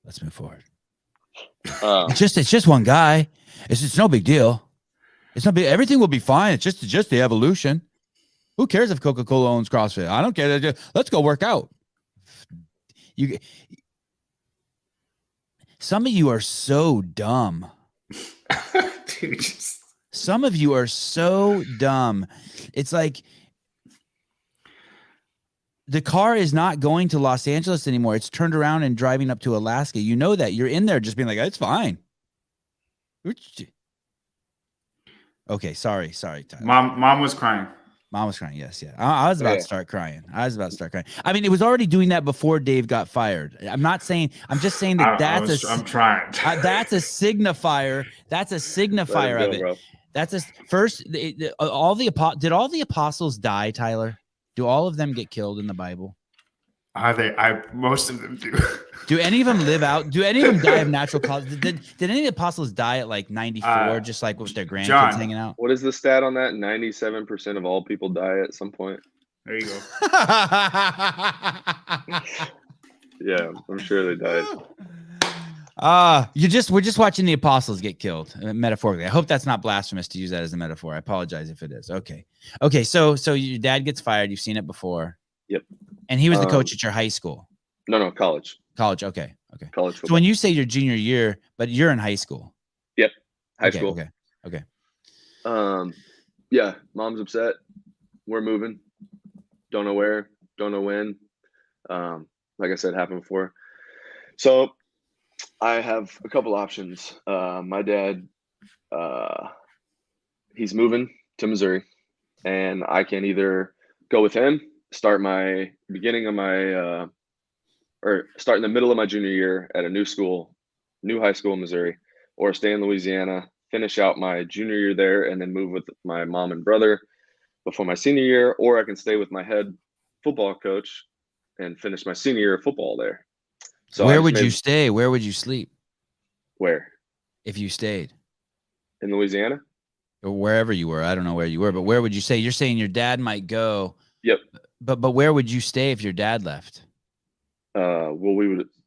Let's move forward. It's just one guy. It's no big deal. It's not big. Everything will be fine. It's just the evolution. Who cares if Coca-Cola owns CrossFit? I don't care. Let's go work out. Some of you are so dumb. Dude, some of you are so dumb. It's like the car is not going to Los Angeles anymore. It's turned around and driving up to Alaska. You know that. You're in there just being like, it's fine. Okay, sorry, Tyler. Mom was crying. Mom was crying. Yes, yeah. I was about to start crying. I mean, it was already doing that before Dave got fired. I'm not saying. I'm just saying that I'm trying. That's a signifier. That's a signifier of it. Bro. That's a first. Did all the apostles die, Tyler? Do all of them get killed in the Bible? Most of them do. Do any of them live out? Do any of them die of natural causes? Did any of the apostles die at like 94, just like with their grandkids hanging out? What is the stat on that? 97% of all people die at some point. There you go. Yeah, I'm sure they died. We're just watching the apostles get killed, metaphorically. I hope that's not blasphemous to use that as a metaphor. I apologize if it is. Okay. So your dad gets fired. You've seen it before. Yep. And he was the coach at your high school. No, college. College. Okay. College football. So when you say your junior year, but you're in high school. Yep. High school. Okay. Yeah. Mom's upset. We're moving. Don't know where. Don't know when. Like I said, happened before. So I have a couple options. My dad, he's moving to Missouri, and I can either go with him, start my beginning of my, or start in the middle of my junior year at a new school new high school in Missouri, or stay in Louisiana, finish out my junior year there, and then move with my mom and brother before my senior year, or I can stay with my head football coach and finish my senior year of football there. So where would you stay? Where would you sleep where? if you stayed? In Louisiana? Or wherever you were. I don't know where you were, but where would you stay? You're saying your dad might go. Yep. But where would you stay if your dad left? Well,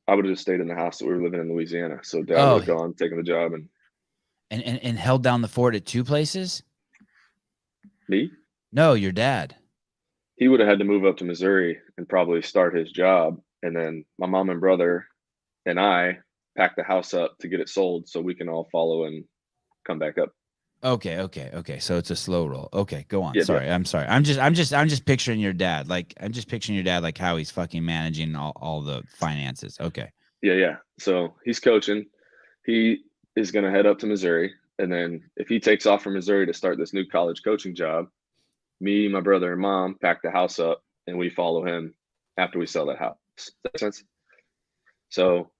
I would have just stayed in the house that we were living in Louisiana. So dad would have gone, taken the job, and held down the fort at two places? Me? No, your dad. He would have had to move up to Missouri and probably start his job. And then my mom and brother and I pack the house up to get it sold so we can all follow and come back up. Okay. So it's a slow roll. Okay, go on. Yeah, sorry. I'm sorry. I'm just picturing your dad. Like how he's fucking managing all the finances. Okay. Yeah. So he's coaching. He is going to head up to Missouri. And then if he takes off from Missouri to start this new college coaching job, me, my brother, and mom pack the house up and we follow him after we sell that house. Does that make sense? So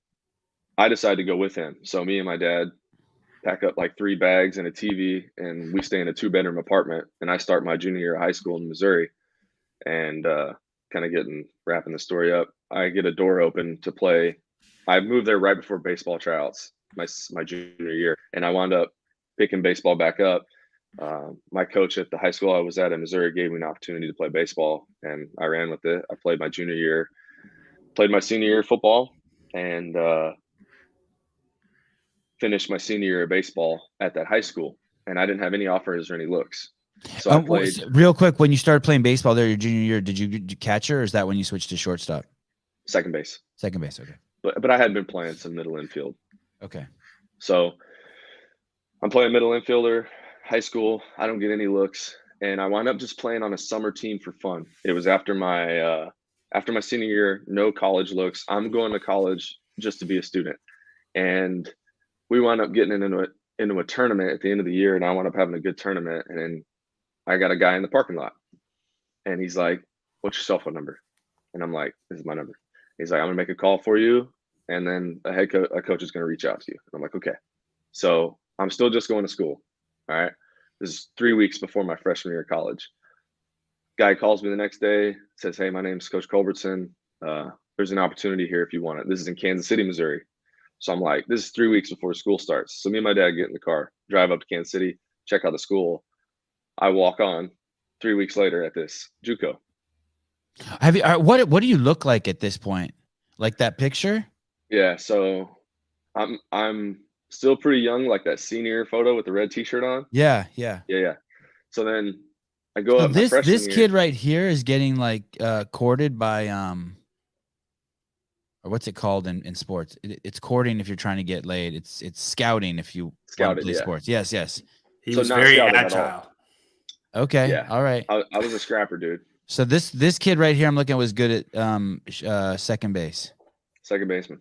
I decided to go with him. So me and my dad pack up like 3 bags and a TV, and we stay in a 2-bedroom apartment. And I start my junior year of high school in Missouri. And kind of wrapping the story up, I get a door open to play. I moved there right before baseball tryouts, my junior year, and I wound up picking baseball back up. My coach at the high school I was at in Missouri gave me an opportunity to play baseball, and I ran with it. I played my junior year, played my senior year football, and finished my senior year of baseball at that high school. And I didn't have any offers or any looks. So I played real quick. When you started playing baseball there, your junior year, did you catcher, or is that when you switched to shortstop? second base. Second base. Okay. But I had been playing some middle infield. Okay. So I'm playing middle infielder, high school. I don't get any looks, and I wound up just playing on a summer team for fun. It was after my senior year, no college looks. I'm going to college just to be a student, and we wound up getting into a tournament at the end of the year, and I wound up having a good tournament. And then I got a guy in the parking lot, and he's like, "What's your cell phone number?" And I'm like, "This is my number." He's like, "I'm gonna make a call for you, and then a coach is gonna reach out to you." And I'm like, "Okay." So I'm still just going to school. All right. This is 3 weeks before my freshman year of college. Guy calls me the next day, says, "Hey, my name's Coach Culbertson. There's an opportunity here if you want it." This is in Kansas City, Missouri. So I'm like, this is 3 weeks before school starts. So me and my dad get in the car, drive up to Kansas City, check out the school. I walk on 3 weeks later at this JUCO. Have you? What do you look like at this point? Like that picture? Yeah. So I'm still pretty young, like that senior photo with the red T-shirt on. Yeah. So then I go up. This kid right here is getting like courted by or what's it called in sports? It's courting if you're trying to get laid. It's scouting if you want to play sports. Yes. He was very agile. Okay. Yeah. All right. I was a scrapper, dude. So this kid right here I'm looking at was good at second base. Second baseman.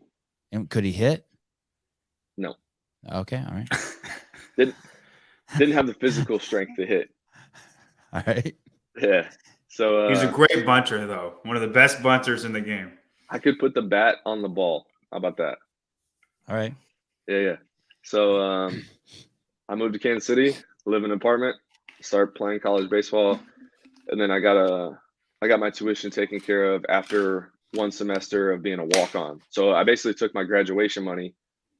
And could he hit? No. Okay. All right. Didn't have the physical strength to hit. All right. Yeah. So he's a great bunter, though. One of the best bunters in the game. I could put the bat on the ball. How about that? All right. Yeah. So I moved to Kansas City, live in an apartment, start playing college baseball, and then I got my tuition taken care of after one semester of being a walk-on. So I basically took my graduation money,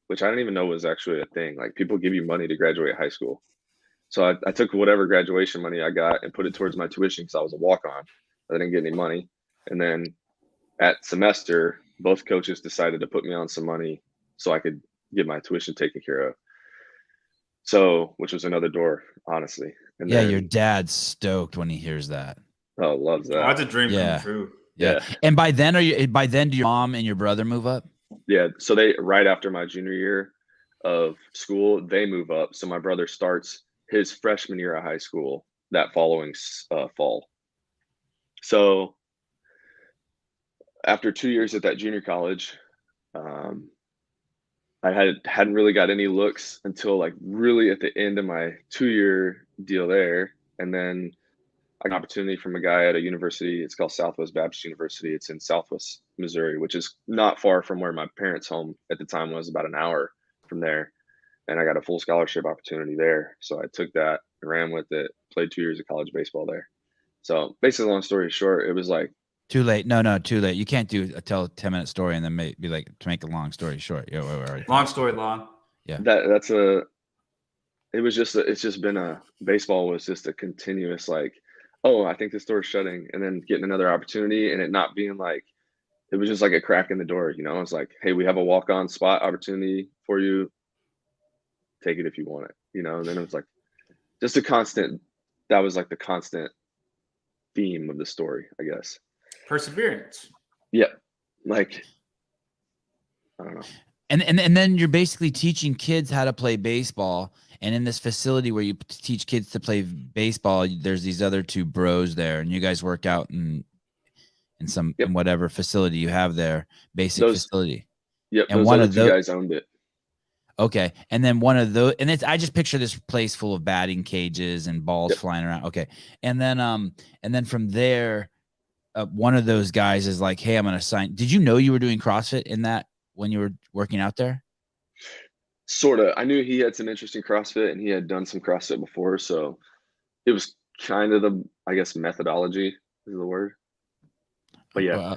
which I didn't even know was actually a thing. Like, people give you money to graduate high school. So I took whatever graduation money I got and put it towards my tuition because I was a walk-on. I didn't get any money. And then at semester, both coaches decided to put me on some money so I could get my tuition taken care of. So, which was another door, honestly. And yeah, your dad's stoked when he hears that. Oh, loves that. Oh, that's a dream come true. Yeah. And by then do your mom and your brother move up? Yeah. So they, right after my junior year of school, they move up. So my brother starts his freshman year of high school that following fall. So after 2 years at that junior college, I hadn't really got any looks until like really at the end of my 2-year deal there. And then I got an opportunity from a guy at a university. It's called Southwest Baptist University. It's in Southwest Missouri, which is not far from where my parents' home at the time was, about an hour. from there, and I got a full scholarship opportunity there. So I took that, ran with it, played 2 years of college baseball there. So basically, long story short, it was like, Too late. No, too late. You can't tell a 10-minute story and then be like, to make a long story short. Yeah, we're already Long story long. it's just been baseball was just a continuous like, oh, I think this door's shutting, and then getting another opportunity, and it not being like, it was just like a crack in the door, you know. It's like, hey, we have a walk-on spot opportunity for you, take it if you want it, you know. And then it was like just a constant, that was like the constant theme of the story, I guess. Perseverance. Yeah, like, I don't know. And then you're basically teaching kids how to play baseball. And in this facility where you teach kids to play baseball, there's these other two bros there, and you guys work out in some in whatever facility you have there, facility. Yep. And those one other of two guys owned it. Okay. And then one of those, and I just picture this place full of batting cages and balls flying around. Okay. And then from there, one of those guys is like, hey, I'm going to sign. Did you know you were doing CrossFit in that when you were working out there? Sort of. I knew he had some interest in CrossFit, and he had done some CrossFit before. So it was kind of the, I guess, methodology is the word. But yeah.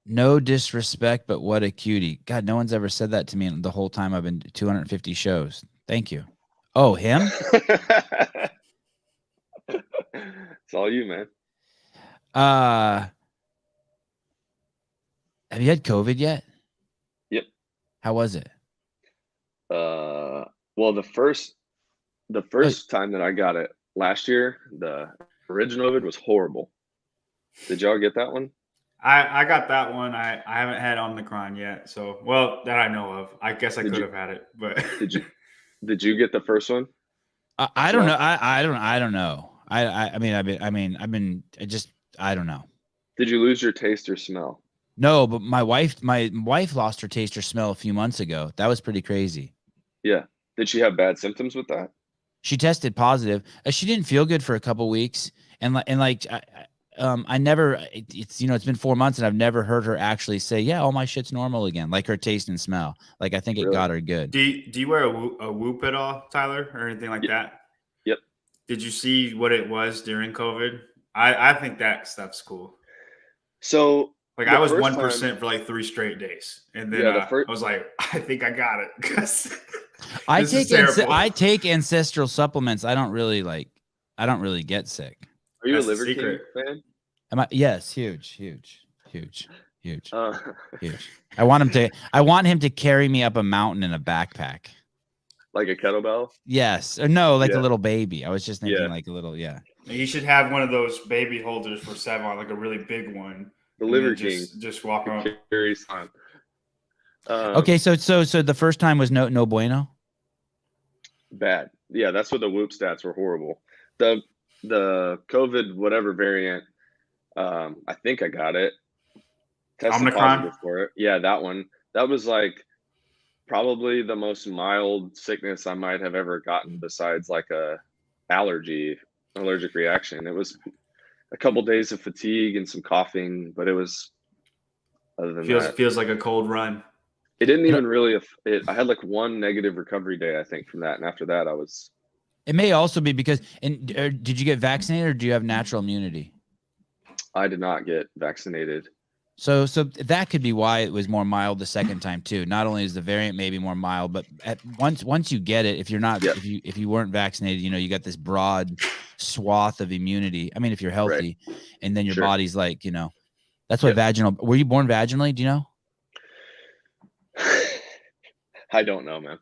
No disrespect, but what a cutie. God, no one's ever said that to me the whole time I've been 250 shows. Thank you. Oh, him? It's all you, man. Have you had COVID yet? Yep. How was it? Well, the first time that I got it last year, the original COVID was horrible. Did y'all get that one? I got that one. I haven't had Omicron yet, so well that I know of. I guess I could have had it, but did you get the first one? I don't know. I don't know. I don't know. Did you lose your taste or smell? No, but my wife lost her taste or smell a few months ago. That was pretty crazy. Yeah. Did she have bad symptoms with that? She tested positive. She didn't feel good for a couple weeks, I never. It's it's been 4 months, and I've never heard her actually say, "Yeah, all my shit's normal again." Like her taste and smell. Like I think it got her good. Do you wear a whoop at all, Tyler, or anything like that? Yep. Did you see what it was during COVID? I think that stuff's cool. So like I was 1% for like 3 straight days, and then I was like, I think I got it because I take Ancestral supplements. I don't really get sick. Are you a Liver King fan? Am I? Yes, huge. I want him to carry me up a mountain in a backpack. Like a kettlebell? Yes. Or no, like a little baby. I was just thinking like a little, You should have one of those baby holders for Sevon, like a really big one. The Liver King. Just walk around. Okay, so the first time was no bueno? Bad. Yeah, that's what the whoop stats were horrible. The COVID whatever variant, I think I got it. Tested positive for it. Yeah, that one. That was like probably the most mild sickness I might have ever gotten besides like a allergic reaction. It was a couple days of fatigue and some coughing, but it was other than that. Feels like a cold run. It didn't even really I had like one negative recovery day, I think, from that. And after that I was. It may also be because, did you get vaccinated or do you have natural immunity? I did not get vaccinated. So that could be why it was more mild the second time too. Not only is the variant maybe more mild, but once you get it, if you're not, if you weren't vaccinated, you got this broad swath of immunity. I mean, if you're healthy, and then your body's like, that's what vaginal. Were you born vaginally? Do you know? I don't know, man.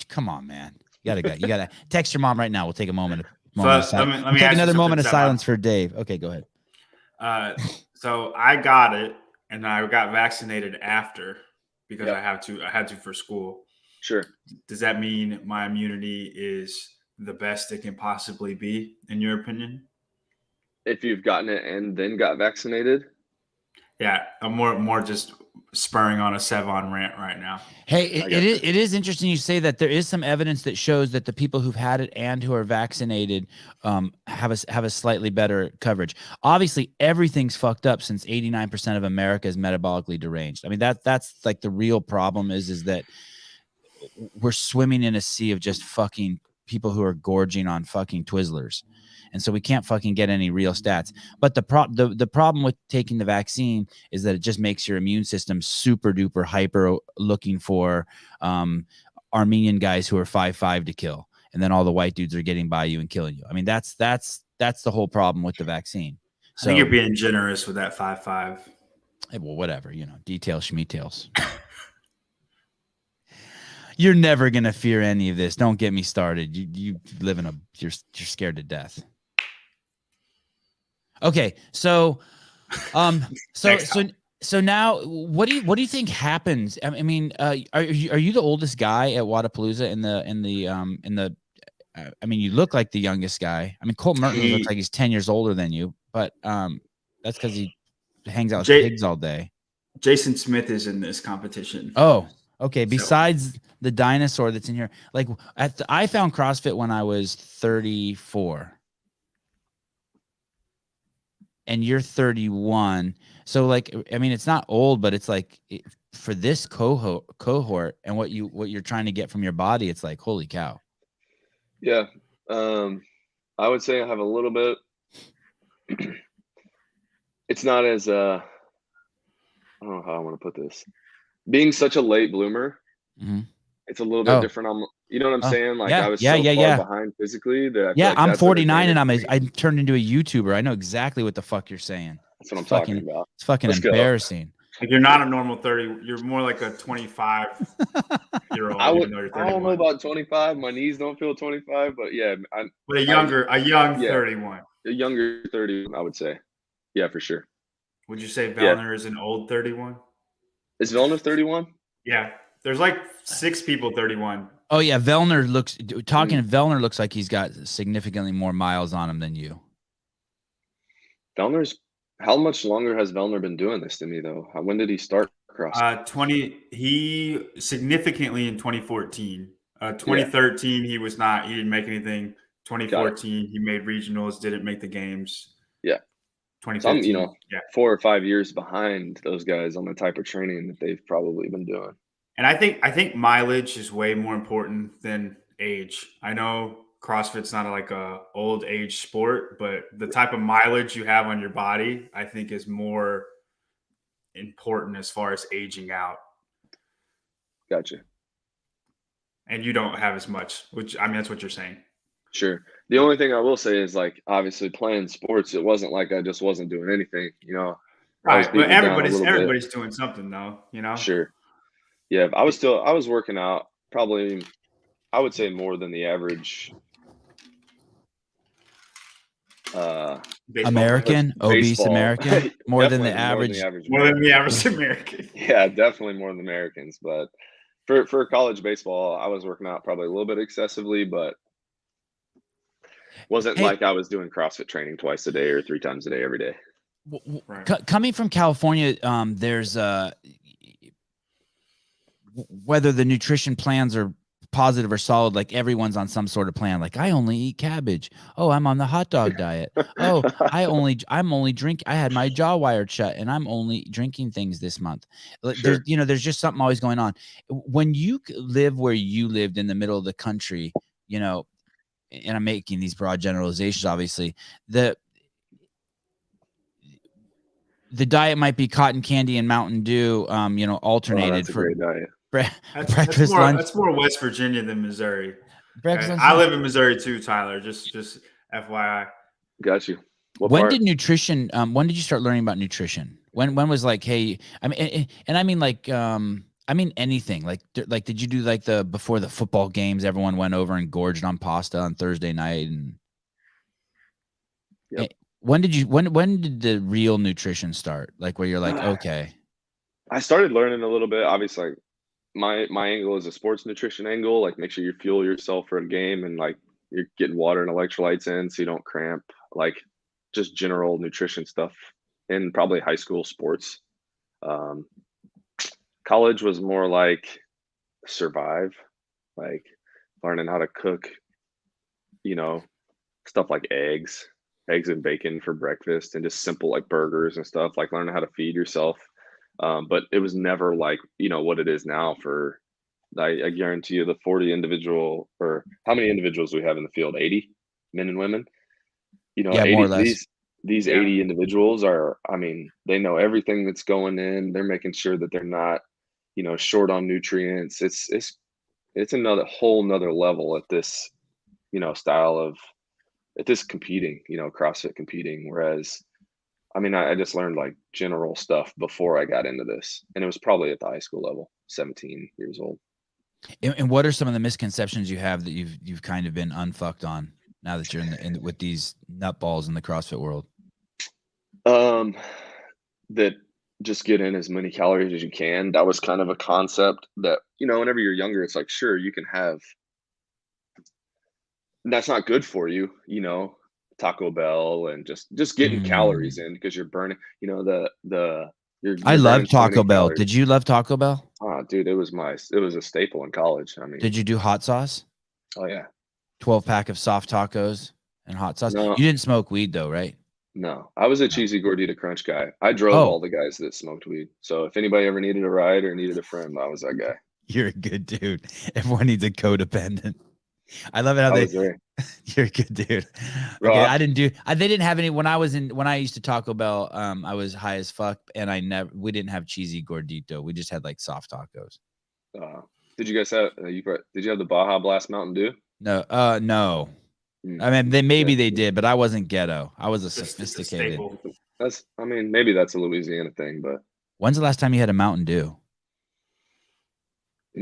Come on, man. You gotta text your mom right now. We'll take a moment. Let me take another moment of silence for Dave. Okay, go ahead. So I got it, and I got vaccinated after because I had to for school. Sure. Does that mean my immunity is the best it can possibly be, in your opinion? If you've gotten it and then got vaccinated? Yeah, I'm more just spurring on a Sevon rant right now. Hey, it is interesting you say that. There is some evidence that shows that the people who've had it and who are vaccinated have a slightly better coverage. Obviously, everything's fucked up since 89% of America is metabolically deranged. I mean, that's like the real problem is that we're swimming in a sea of just fucking people who are gorging on fucking Twizzlers. And so we can't fucking get any real stats. But the problem with taking the vaccine is that it just makes your immune system super duper hyper looking for Armenian guys who are 5'5" to kill. And then all the white dudes are getting by you and killing you. I mean, that's the whole problem with the vaccine. So I think you're being generous with that 5'5". Well, whatever, details, schmetails. You're never gonna fear any of this. Don't get me started. You live in you're scared to death. Okay, so now what do you think happens? I mean, are you the oldest guy at Wodapalooza in the I mean, you look like the youngest guy. I mean, Colt Mertens looks like he's 10 years older than you, but that's because he hangs out with pigs all day. Jason Smith is in this competition. Oh, okay. Besides the dinosaur that's in here, like I found CrossFit when I was 34. And you're 31. So like, I mean, it's not old, but it's like for this cohort and what you're trying to get from your body, it's like, holy cow. Yeah. I would say I have a little bit. It's not as I don't know how I want to put this. Being such a late bloomer, it's a little bit different. You know what I'm saying? Like I was so far behind physically that I feel like I'm 49 and I turned into a YouTuber. I know exactly what the fuck you're saying. That's what I'm talking about. It's fucking embarrassing. Like you're not a normal 30. You're more like a 25-year-old. I don't know about 25. My knees don't feel 25, but yeah, but a young 31. A younger 31, I would say. Yeah, for sure. Would you say Vellner is an old 31? Is Vellner 31? Yeah, there's like 6 people 31. Oh yeah, Vellner looks like he's got significantly more miles on him than you. How much longer has Vellner been doing this to me though? When did he start CrossFit? He significantly in 2014. 2013 he didn't make anything. 2014 he made regionals, didn't make the games. Yeah. 2015. So I'm, 4 or 5 years behind those guys on the type of training that they've probably been doing. And I think mileage is way more important than age. I know CrossFit's not like a old age sport, but the type of mileage you have on your body, I think, is more important as far as aging out. Gotcha. And you don't have as much, which I mean, that's what you're saying. Sure. The only thing I will say is like, obviously playing sports, it wasn't like I just wasn't doing anything, Right. But everybody's doing something though, Sure. Yeah. I was working out probably, I would say more than the average American, obese American, more than the average American. Yeah, definitely more than Americans. But for college baseball, I was working out probably a little bit excessively, but wasn't like I was doing CrossFit training twice a day or 3 times a day every day. Right. Coming from California, there's whether the nutrition plans are positive or solid, like everyone's on some sort of plan. Like I only eat cabbage. Oh, I'm on the hot dog diet. Oh, I'm only drink. I had my jaw wired shut and I'm only drinking things this month. Sure. There's just something always going on. When you live where you lived in the middle of the country, and I'm making these broad generalizations, obviously, the diet might be cotton candy and Mountain Dew, alternated. That's a great diet. Breakfast, lunch. That's more West Virginia than Missouri. Breakfast, okay. I live in Missouri too, Tyler. Just FYI. Got you. When did nutrition? When did you start learning about nutrition? When was like, hey, I mean, and I mean like, I mean anything. Like, did you do like before the football games? Everyone went over and gorged on pasta on Thursday night, and yep. When did the real nutrition start? Like where you're like, okay. I started learning a little bit. Obviously, my angle is a sports nutrition angle. Like make sure you fuel yourself for a game and like you're getting water and electrolytes in so you don't cramp. Like just general nutrition stuff in probably high school sports. College was more like survive, like learning how to cook, stuff like eggs and bacon for breakfast and just simple like burgers and stuff, like learning how to feed yourself. But it was never like, what it is now for I guarantee you the 40 individual, or how many individuals we have in the field, 80 men and women, you know, Yeah, more or 80 less. these Yeah. 80 individuals are, I mean, they know everything that's going in. They're making sure that they're not, you know, short on nutrients. It's another whole nother level at this, you know, style of, at this competing, you know, CrossFit competing. Whereas, I mean, I just learned like general stuff before I got into this, and it was probably at the high school level, 17 years old. And what are some of the misconceptions you have that you've kind of been unfucked on now that you're in with these nutballs in the CrossFit world? That just get in as many calories as you can. That was kind of a concept that, you know, whenever you're younger, it's like, sure, you can have, that's not good for you, you know, Taco Bell and just getting calories in because you're burning, you know, you're I burning love so many Taco Bell. calories. Did you love Taco Bell? Oh, dude, it was a staple in college. I mean, Did you do hot sauce? oh yeah. 12-pack of soft tacos and hot sauce. No, You didn't smoke weed though, right? no. I was a No. cheesy gordita crunch guy. I drove Oh. all the guys that smoked weed. So if anybody ever needed a ride or needed a friend, I was that guy. You're a good dude. Everyone needs a codependent. I love it how I was there. You're a good dude. Bro, Okay, I didn't have any when I used to Taco Bell. I was high as fuck, and we didn't have cheesy gordito. We just had like soft tacos. did you guys have did you have the Baja Blast Mountain Dew? No, no. Mm. I mean, maybe Yeah. they did, but I wasn't ghetto. I was a It's a sophisticated. staple. I mean, maybe that's a Louisiana thing, but When's the last time you had a Mountain Dew? I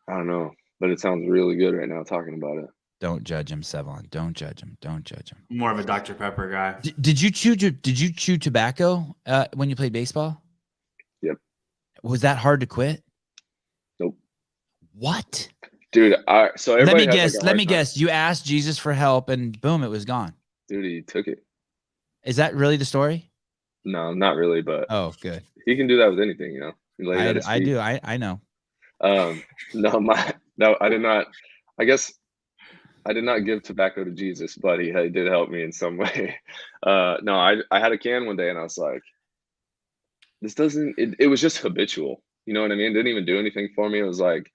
don't know. But it sounds really good right now talking about it. Don't judge him, Sevon. Don't judge him. Don't judge him. More of a Dr. Pepper guy. Did you chew tobacco when you played baseball? Yep. Was that hard to quit? Nope. What? Dude, so Let everybody me has, guess. like, a Let hard me time. guess. You asked Jesus for help, and boom, it was gone. Dude, he took it. Is that really the story? No, not really, but Oh, good. he can do that with anything, you know. He laid at his I feet. do. I know. No, I did not. I guess I did not give tobacco to Jesus, but he did help me in some way. No, I had a can one day and I was like, this doesn't, it was just habitual. You know what I mean? It didn't even do anything for me. It was like,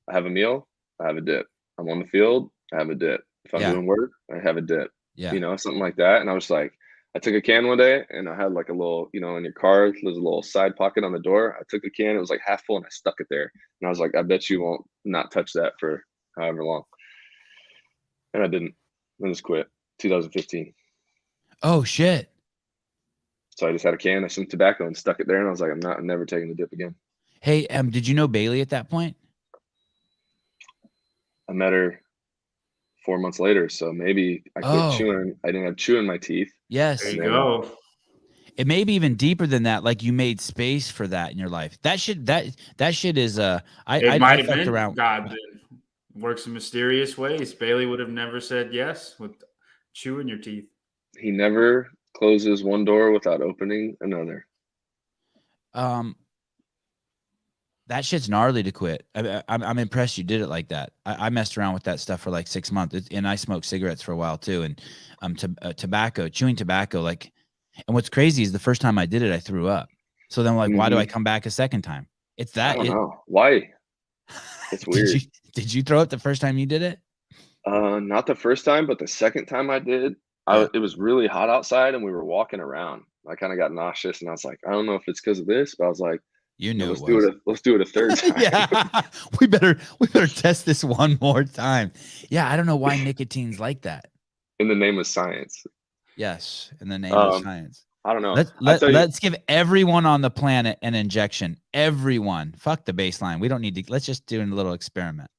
I have a meal, I have a dip. I'm on the field, I have a dip. If I'm Yeah. doing work, I have a dip. Yeah. You know, something like that. And I was like, I took a can one day and I had like a little, you know, in your car, there's a little side pocket on the door. I took the can, it was like half full and I stuck it there. And I was like, I bet you won't not touch that for however long. And I didn't. I just quit. 2015. Oh shit. So I just had a can of some tobacco and stuck it there. And I was like, I'm never taking the dip again. Hey, did you know Bailey at that point? I met her 4 months later. So maybe I quit chewing. I didn't have chew in my teeth. Yes. There you go. It may be even deeper than that. Like you made space for that in your life. That shit is It I might have fucked been around. God that works in mysterious ways. Bailey would have never said yes with chewing your teeth. He never closes one door without opening another. That shit's gnarly to quit. I'm impressed you did it like that. I messed around with that stuff for like 6 months, and I smoked cigarettes for a while too. And chewing tobacco, like. And what's crazy is the first time I did it, I threw up. So then, like, why do I come back a second time? It's that. I don't know why. It's weird. Did you throw up the first time you did it? Not the first time, but the second time I did, it was really hot outside and we were walking around. I kind of got nauseous and I was like, I don't know if it's because of this, but I was like, you knew let's do it a third time. Yeah, we better test this one more time. Yeah, I don't know why nicotine's like that. In the name of science. Yes, in the name of science. I don't know. Let's give everyone on the planet an injection. Everyone. Fuck the baseline. We don't need to. Let's just do a little experiment.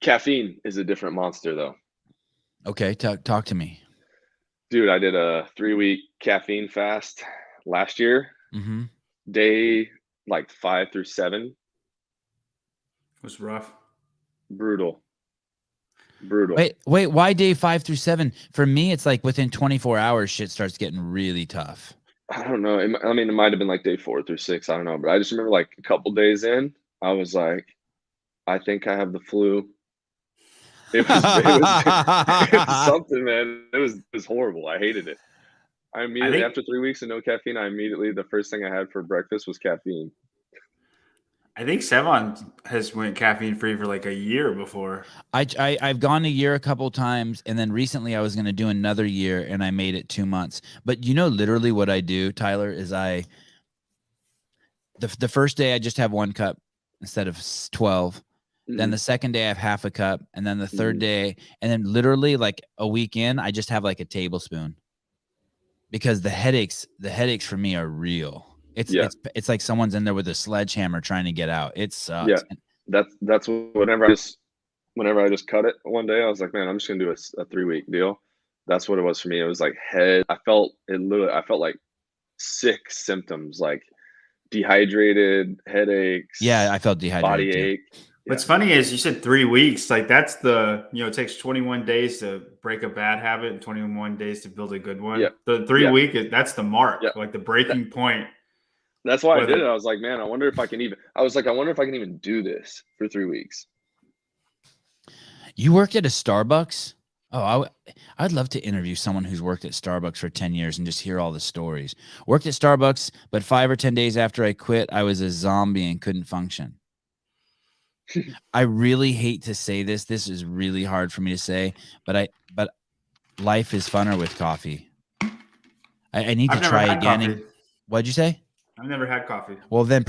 Caffeine is a different monster, though. Okay, talk to me. Dude, I did a 3-week caffeine fast last year. Mm-hmm. Day like 5 through 7. It was rough. Brutal. Wait, why day 5 through 7? For me, it's like within 24 hours, shit starts getting really tough. I don't know. I mean, it might have been like day 4 through 6. I don't know. But I just remember like a couple days in, I was like, I think I have the flu. It was something, man. It was horrible. I hated it. After 3 weeks of no caffeine, the first thing I had for breakfast was caffeine. I think Sevon has went caffeine free for like a year before. I've gone a year a couple times, and then recently I was going to do another year, and I made it 2 months. But literally what I do, Tyler, is the first day I just have 1 cup instead of 12. Then the second day I have half a cup, and then the third day, and then literally like a week in, I just have like a tablespoon, because the headaches for me are real. It's like someone's in there with a sledgehammer trying to get out. It sucks. Yeah, that's whenever I just cut it one day, I was like, man, I'm just gonna do a 3-week deal. That's what it was for me. It was like I felt like sick symptoms, like dehydrated, headaches. Yeah, I felt dehydrated. Body too. ache. What's funny is you said 3 weeks. Like that's it takes 21 days to break a bad habit and 21 days to build a good one. Yeah. The 3 week that's the mark, Yeah. like the breaking point. That's why I did it. I was like, man, I wonder if I can even do this for 3 weeks. You worked at a Starbucks? Oh, I'd love to interview someone who's worked at Starbucks for 10 years and just hear all the stories. Worked at Starbucks, but 5 or 10 days after I quit, I was a zombie and couldn't function. I really hate to say this. This is really hard for me to say, but life is funner with coffee. I need to try again. What'd you say? I've never had coffee. Well, then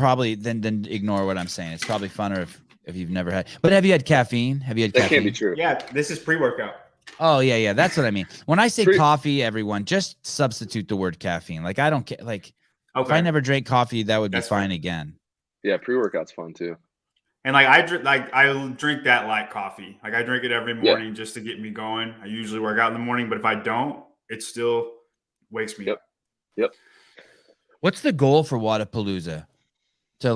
ignore what I'm saying. It's probably funner if you've never had. But have you had caffeine? Have you had caffeine? That can't be true. Yeah, this is pre-workout. Oh yeah, that's what I mean. When I say coffee, everyone just substitute the word caffeine. Like I don't care. Like if I never drank coffee, that would be fine again. Yeah, pre-workout's fun too. And I drink that light coffee. Like I drink it every morning just to get me going. I usually work out in the morning, but if I don't, it still wakes me up. Yep. What's the goal for Wodapalooza? To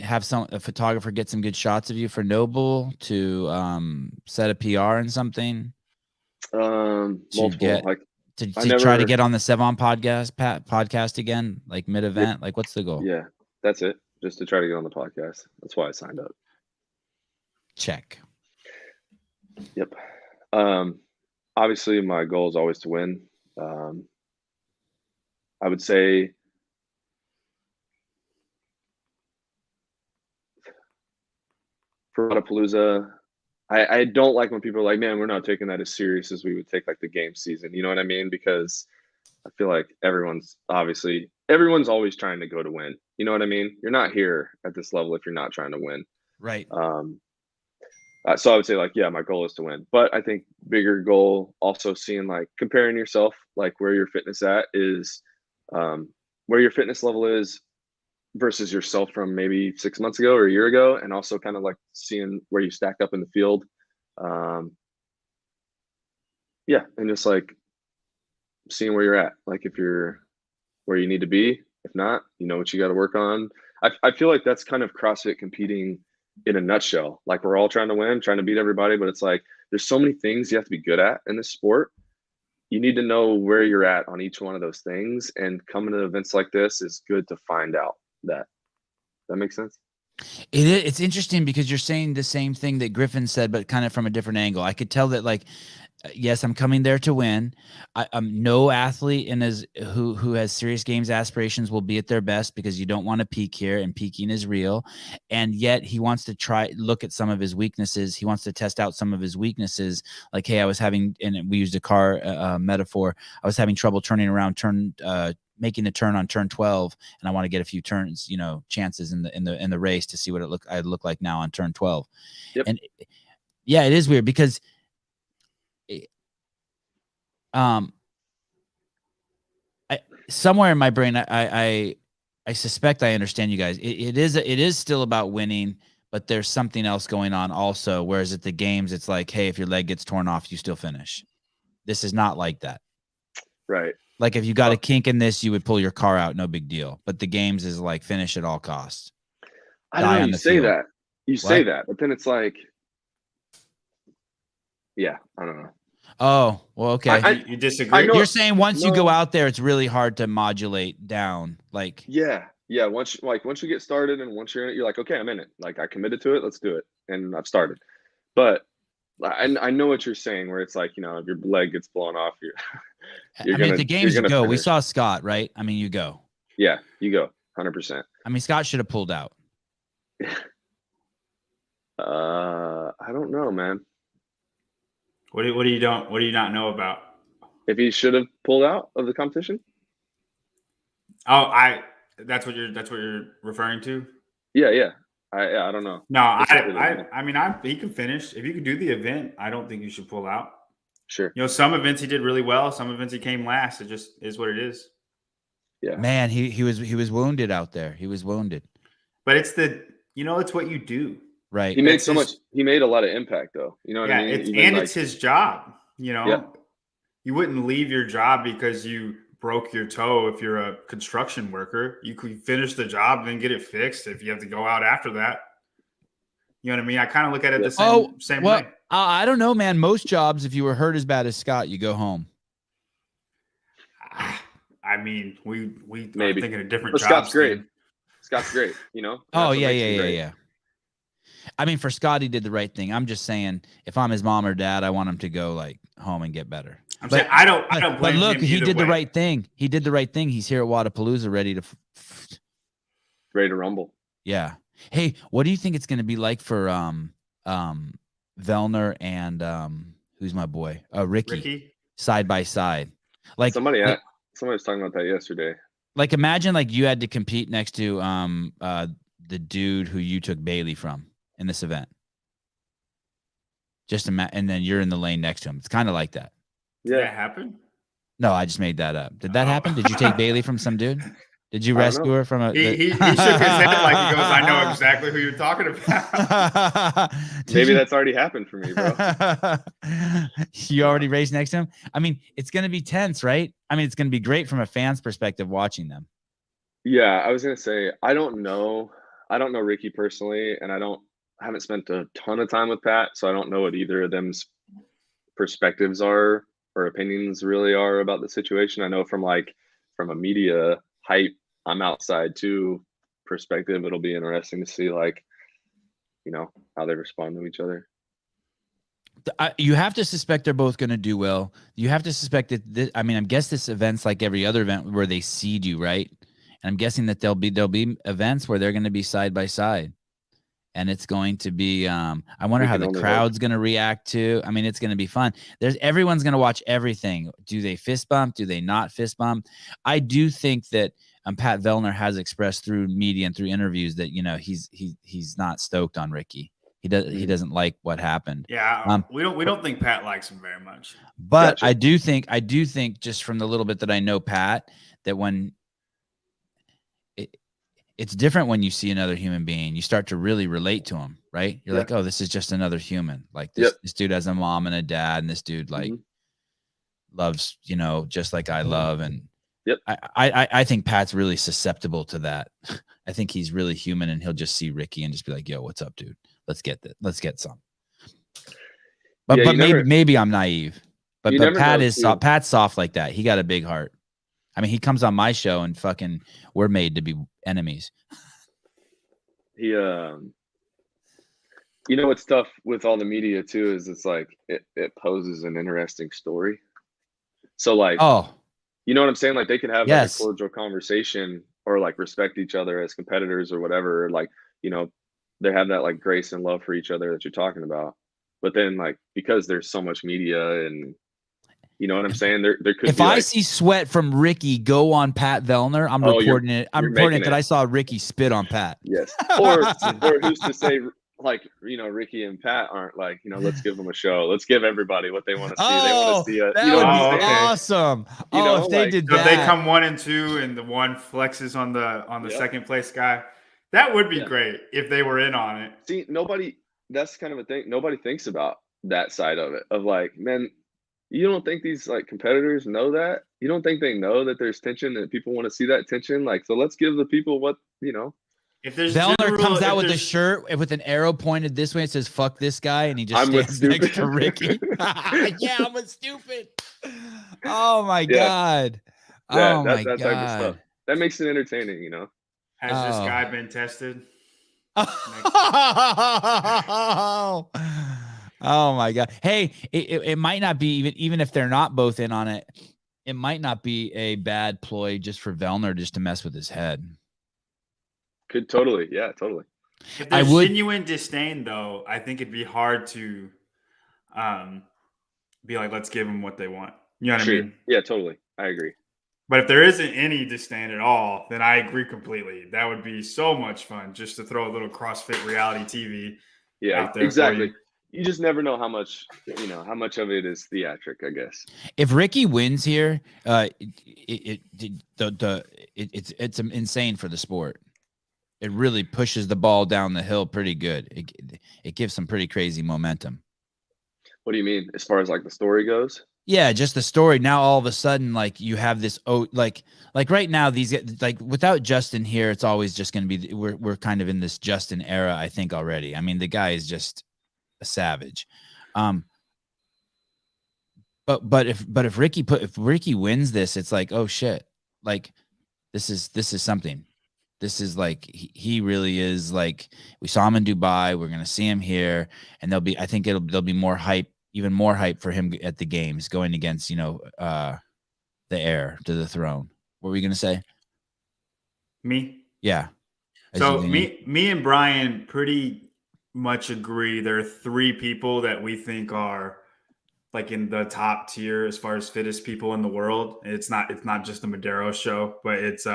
have a photographer get some good shots of you for Noble, to set a PR and something. Multiple. To try to get on the Sevon podcast again, like mid-event. Like what's the goal? Yeah, that's it. Just to try to get on the podcast. That's why I signed up. Check. Yep. Obviously my goal is always to win. I would say for Wodapalooza, I don't like when people are like, man, we're not taking that as serious as we would take like the game season. You know what I mean? Because I feel like everyone's always trying to go to win. You know what I mean? You're not here at this level if you're not trying to win. Right. So I would say my goal is to win, but I think bigger goal also seeing comparing yourself, where your fitness at is, where your fitness level is versus yourself from maybe 6 months ago or a year ago. And also kind of seeing where you stack up in the field. And just seeing where you're at, if you're where you need to be. If not, you know what you got to work on. I feel like that's kind of CrossFit competing in a nutshell. We're all trying to win, trying to beat everybody, but it's there's so many things you have to be good at in this sport. You need to know where you're at on each one of those things, and coming to events like this is good to find out that. That makes sense? It's interesting because you're saying the same thing that Griffin said, but kind of from a different angle. I could tell that yes, I'm coming there to win. No athlete who has serious games aspirations will be at their best, because you don't want to peak here, and peaking is real. And yet he wants to look at some of his weaknesses. He wants to test out some of his weaknesses. Hey, I was having, and we used a car metaphor. I was having trouble turning around, making the turn on turn 12, and I want to get a few turns, chances in the race to see what I'd look like now on turn 12. Yep. And yeah, it is weird because somewhere in my brain, I suspect I understand you guys. It is still about winning, but there's something else going on also. Whereas at the games, it's hey, if your leg gets torn off, you still finish. This is not like that. Right. If you got a kink in this, you would pull your car out, no big deal. But the games is finish at all costs. I don't know. You say that. Say that, but then it's yeah, I don't know. Oh, well, okay. You disagree? You're saying once you go out there, it's really hard to modulate down. Yeah. Once you get started and once you're in it, you're okay, I'm in it. I committed to it. Let's do it. And I've started. But I know what you're saying, where it's if your leg gets blown off, at the games you go. Finish. We saw Scott, right? You go. Yeah, you go 100%. Scott should have pulled out. I don't know, man. What do you not know about? If he should have pulled out of the competition? Oh, that's what you're referring to? Yeah. I don't know. No, It's not really me. I mean, he can finish. If you can do the event, I don't think you should pull out. Sure. You know, some events he did really well. Some events he came last. It just is what it is. Yeah. Man, he was wounded out there. He was wounded. But it's it's what you do. Right. He made he made a lot of impact though. You know what I mean? It's his job, you know. Yeah. You wouldn't leave your job because you broke your toe if you're a construction worker. You could finish the job and then get it fixed if you have to go out after that. You know what I mean? I kind of look at it the same way. I don't know, man. Most jobs, if you were hurt as bad as Scott, you go home. I mean, we maybe are thinking of different but jobs. Scott's great. Scott's great, you know? Oh, yeah. I mean, for Scott, he did the right thing. I'm just saying, if I'm his mom or dad, I want him to go like home and get better. Saying I don't blame but look, him he did the way. right thing. He did the right thing. He's here at Wodapalooza ready to rumble. Yeah. Hey, what do you think it's going to be like for Vellner and who's my boy? Ricky side by side? Like somebody was talking about that yesterday. Like imagine like you had to compete next to the dude who you took Bailey from in this event. And then you're in the lane next to him. It's kind of like that. Yeah. Did that happen? No, I just made that up. Did that happen? Did you take Bailey from some dude? Did you rescue her from a? He shook his head like he goes, "I know exactly who you're talking about." Maybe that's already happened for me, bro. You already raced next to him. I mean, it's going to be tense, right? I mean, it's going to be great from a fan's perspective watching them. Yeah, I was going to say I don't know Ricky personally, and I haven't spent a ton of time with Pat, so I don't know what either of them's perspectives are or opinions really are about the situation. I know from a media hype, I'm outside too perspective. It'll be interesting to see how they respond to each other. You have to suspect they're both going to do well. You have to suspect that. I guess this event's like every other event where they seed you, right? And I'm guessing that there'll be events where they're going to be side by side, and it's going to be. I wonder how the crowd's going to react to. I mean, it's going to be fun. Everyone's going to watch everything. Do they fist bump? Do they not fist bump? I do think that Pat Vellner has expressed through media and through interviews that he's not stoked on Ricky. He doesn't like what happened. Yeah, we don't think Pat likes him very much. But gotcha. I do think just from the little bit that I know Pat, that when it's different when you see another human being, you start to really relate to him, right? You're like, oh, this is just another human. Like this dude has a mom and a dad, and this dude loves, just like I love. And I think Pat's really susceptible to that. I think he's really human, and he'll just see Ricky and just be like, yo, what's up, dude? Let's get some. But maybe I'm naive. But Pat's soft like that. He got a big heart. I mean, he comes on my show and fucking we're made to be enemies. He what's tough with all the media too is it's like it poses an interesting story. So you know what I'm saying? Like they could have like a cordial conversation or like respect each other as competitors or whatever. Like, they have that like grace and love for each other that you're talking about. But then because there's so much media and you know what I'm saying? There could if be I see sweat from Ricky go on Pat Vellner, I'm reporting it. I'm reporting it that I saw Ricky spit on Pat. Yes. Or who's to say Ricky and Pat aren't let's give them a show. Let's give everybody what they want to see. They want to see it. That would be awesome. If they did that. If they come 1 and 2 and the one flexes on the second place guy, that would be great if they were in on it. See, that's kind of a thing. Nobody thinks about that side of it. Of man, you don't think these competitors know that? You don't think they know that there's tension and people want to see that tension? So let's give the people what. If there's Vellner comes out with a shirt with an arrow pointed this way, it says "fuck this guy," and he just stands next to Ricky. Yeah, I'm a stupid. Oh my god. Oh my god. Type of stuff. That makes it entertaining, Has this guy been tested? Oh my god. Hey, it might not be even if they're not both in on it. It might not be a bad ploy just for Vellner just to mess with his head. Could totally. Yeah, totally. If I there's would- genuine disdain, though, I think it'd be hard to be like, let's give them what they want. You know what I mean? Yeah, totally. I agree. But if there isn't any disdain at all, then I agree completely. That would be so much fun just to throw a little CrossFit reality TV Yeah, out there exactly. for You just never know how much of it is theatric, I guess. If Ricky wins here, it's insane for the sport. It really pushes the ball down the hill pretty good. It gives some pretty crazy momentum. What do you mean, as far as like the story goes? Yeah, just the story. Now all of a sudden, like you have this like right now, these like without Justin here, it's always just going to be we're kind of in this Justin era, I think already. I mean, the guy is just a savage. But if Ricky wins this, it's like, oh shit, like this is something. This is like he really is like, we saw him in Dubai. We're gonna see him here, and I think there'll be more hype, even more hype for him at the games going against the heir to the throne. What were you gonna say? me. Yeah. So me and Brian pretty much agree. There are 3 people that we think are like in the top tier as far as fittest people in the world. It's not just the Madero show, but it's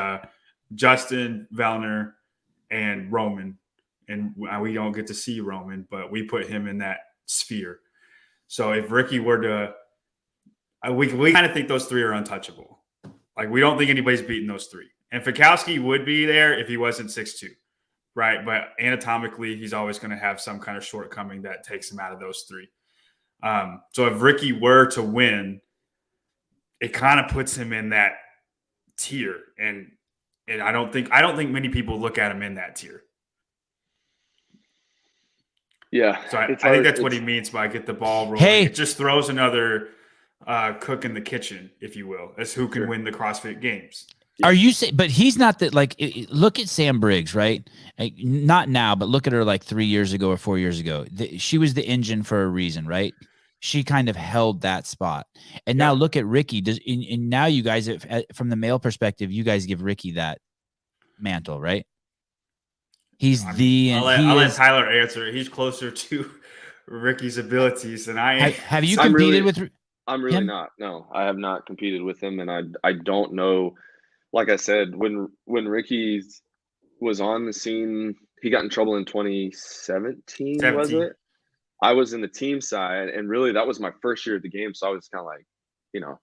Justin, Vellner, and Roman. And we don't get to see Roman, but we put him in that sphere. So if Ricky were to, we kind of think those 3 are untouchable. Like we don't think anybody's beating those 3. And Fikowski would be there if he wasn't 6'2", right? But anatomically, he's always going to have some kind of shortcoming that takes him out of those 3. So if Ricky were to win, it kind of puts him in that tier, and I don't think many people look at him in that tier. Yeah. So I think that's what he means by get the ball rolling. Hey. It just throws another cook in the kitchen, if you will, as who can win the CrossFit Games. Are you saying? But he's not that. Like, look at Sam Briggs, right? Like, not now, but look at her like 3 years ago or 4 years ago. She was the engine for a reason, right? She kind of held that spot. And now look at Ricky. And now you guys, from the male perspective, you guys give Ricky that mantle, right? He's I'll let Tyler answer. He's closer to Ricky's abilities than I am. Have you competed with? I'm really him? not. No, I have not competed with him, and I don't know. Like I said, when Ricky was on the scene, he got in trouble in 2017, was it? I was in the team side, and really that was my first year at the game, so I was kind of like,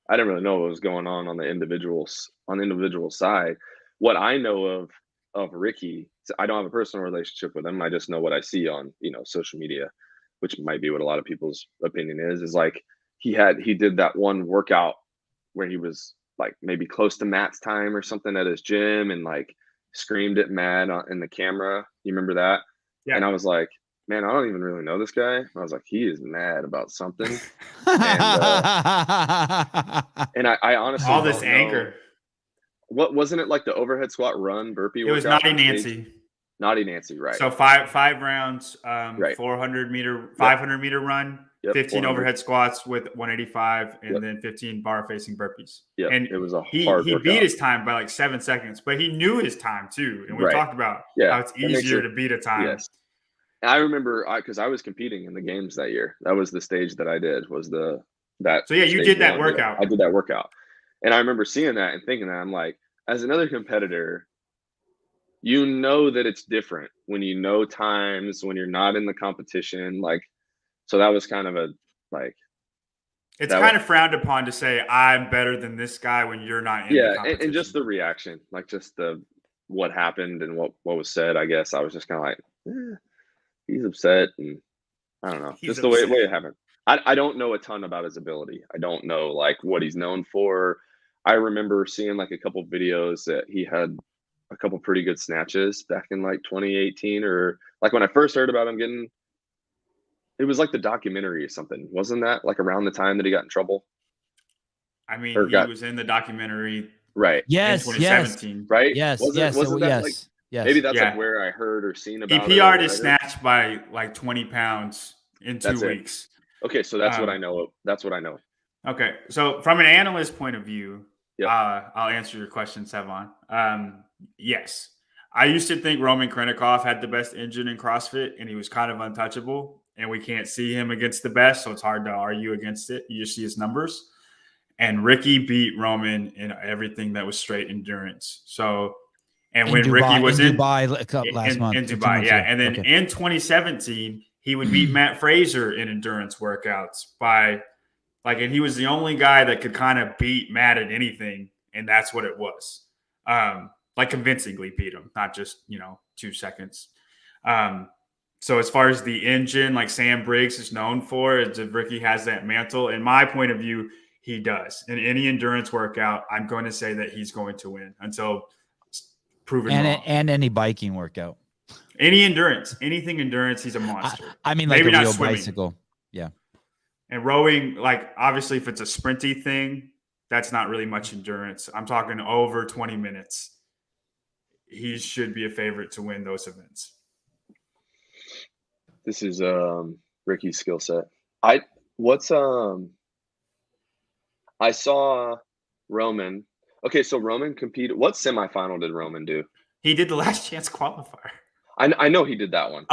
I didn't really know what was going on the individual side. What I know of Ricky, I don't have a personal relationship with him. I just know what I see on social media, which might be what a lot of people's opinion is like he did that one workout where he was like maybe close to Matt's time or something at his gym and like screamed at Matt in the camera. You remember that? Yeah. And I was like, man, I don't even really know this guy. I was like, he is mad about something. And I honestly all this anger. What wasn't it like the overhead squat run burpee? It was Naughty Nancy. Naughty Nancy, right? So five rounds, 400 meter, 500 meter run, 15 overhead squats with 185, and then 15 bar facing burpees. Yeah, and it was he beat his time by like 7 seconds, but he knew his time too. And we talked about how it's easier to beat a time. Yes. I remember because I was competing in the games that year. That was the stage that I did. So yeah, you did that workout. I did that workout, and I remember seeing that and thinking that I'm like, as another competitor, that it's different when you know times, when you're not in the competition. Like, so that was kind of it's kind of frowned upon to say I'm better than this guy when you're not in the competition. And just the reaction, like just what happened and what was said. I guess I was just kind of like, he's upset, and I don't know, just the way it happened. I don't know a ton about his ability. I don't know like what he's known for. I remember seeing like a couple videos that he had a couple pretty good snatches back in like 2018, or like when I first heard about him it was like the documentary or something. Wasn't that like around the time that he got in trouble? I mean, he was in the documentary. Right. Yes. In 2017. Right. Yes. Wasn't that like, yes. Maybe that's like where I heard or seen about he PR'd his snatch by like 20 pounds in 2 weeks. Okay. So that's what I know. That's what I know. Okay. So from an analyst point of view, I'll answer your question, Sevon. Yes. I used to think Roman Krenikov had the best engine in CrossFit, and he was kind of untouchable. And we can't see him against the best, so it's hard to argue against it. You just see his numbers. And Ricky beat Roman in everything that was straight endurance. So, and when Ricky was in Dubai last month, in Dubai, yeah, and then in 2017, he would beat Matt Fraser in endurance workouts by and he was the only guy that could kind of beat Matt at anything, and that's what it was. Convincingly beat him, not just 2 seconds. So as far as the engine, like Sam Briggs is known for, Ricky has that mantle. In my point of view, he does. In any endurance workout, I'm going to say that he's going to win until proven wrong. And any biking workout. Any endurance, anything endurance, he's a monster. I mean, like maybe a not real swimming. bicycle. Yeah. And rowing, obviously if it's a sprinty thing, that's not really much endurance. I'm talking over 20 minutes. He should be a favorite to win those events. This is Ricky's skill set. I saw Roman. Okay, so Roman competed. What semifinal did Roman do? He did the last chance qualifier. I know he did that one.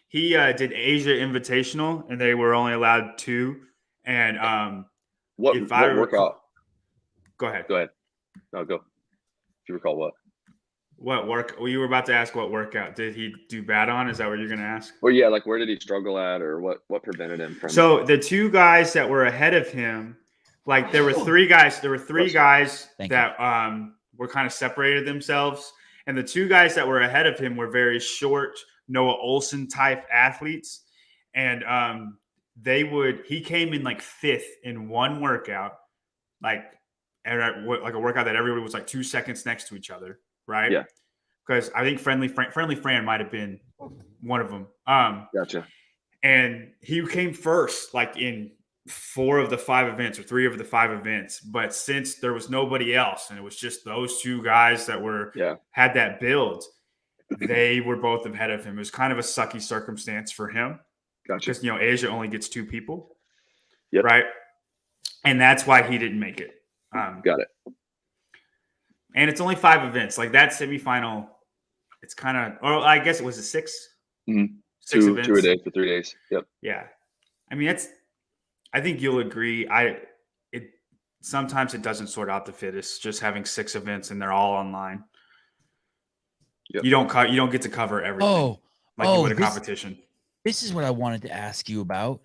He did Asia Invitational, and they were only allowed 2. And what workout? Go ahead. No, go. If you recall what? What work? Well, you were about to ask what workout did he do bad on? Is that what you're going to ask? Or yeah, where did he struggle at, or what prevented him from? So the 2 guys that were ahead of him, there were 3 guys. There were 3 guys that were kind of separated themselves, and the 2 guys that were ahead of him were very short, Noah Olson type athletes, and he came in 5th in one workout, a workout that everybody was 2 seconds next to each other. Right. Yeah. Because I think Friendly Fran might have been one of them. Gotcha. And he came first, in 4 of the 5 events or 3 of the 5 events. But since there was nobody else and it was just those 2 guys that had that build, they were both ahead of him. It was kind of a sucky circumstance for him. Gotcha. Because, Asia only gets 2 people. Yep. Right. And that's why he didn't make it. Got it. And it's only 5 events. That semifinal, it's kind of, or I guess it was a 6. Mm-hmm. 6 events. 2 a day for 3 days. Yep. Yeah. I mean, I think you'll agree. Sometimes it doesn't sort out the fittest, just having 6 events and they're all online. Yep. You don't get to cover everything you would a competition. This is what I wanted to ask you about.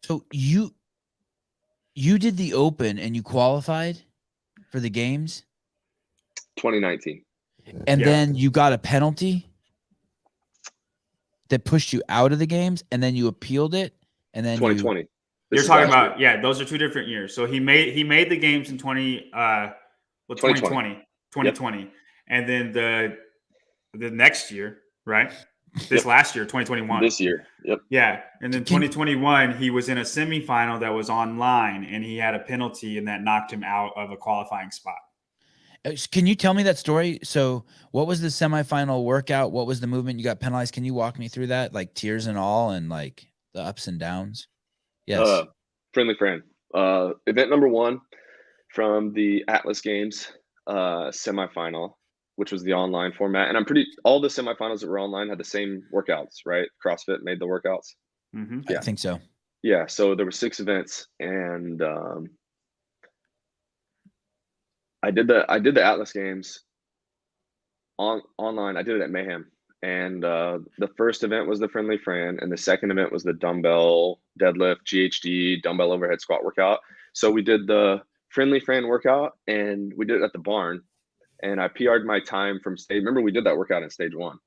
So you did the Open and you qualified for the games? 2019. And then you got a penalty that pushed you out of the games, and then you appealed it, and then 2020. You're talking about those are 2 different years. So he made the games in 2020. Yep. And then the next year, right? This last year, 2021. This year. Yep. Yeah. And then 2021, he was in a semifinal that was online, and he had a penalty, and that knocked him out of a qualifying spot. Can you tell me that story? So what was the semifinal workout? What was the movement? You got penalized. Can you walk me through that? Tears and all, and the ups and downs? Yes. Friendly Fran. Event number 1 from the Atlas Games semifinal, which was the online format. And all the semifinals that were online had the same workouts, right? CrossFit made the workouts. Mm-hmm. Yeah. I think so. Yeah. So there were 6 events, and I did the Atlas Games online. I did it at Mayhem, and the first event was the Friendly Fran, and the second event was the dumbbell deadlift, GHD, dumbbell overhead squat workout. So we did the Friendly Fran workout, and we did it at the barn, and I PR'd my time from stage. Remember, we did that workout in stage 1.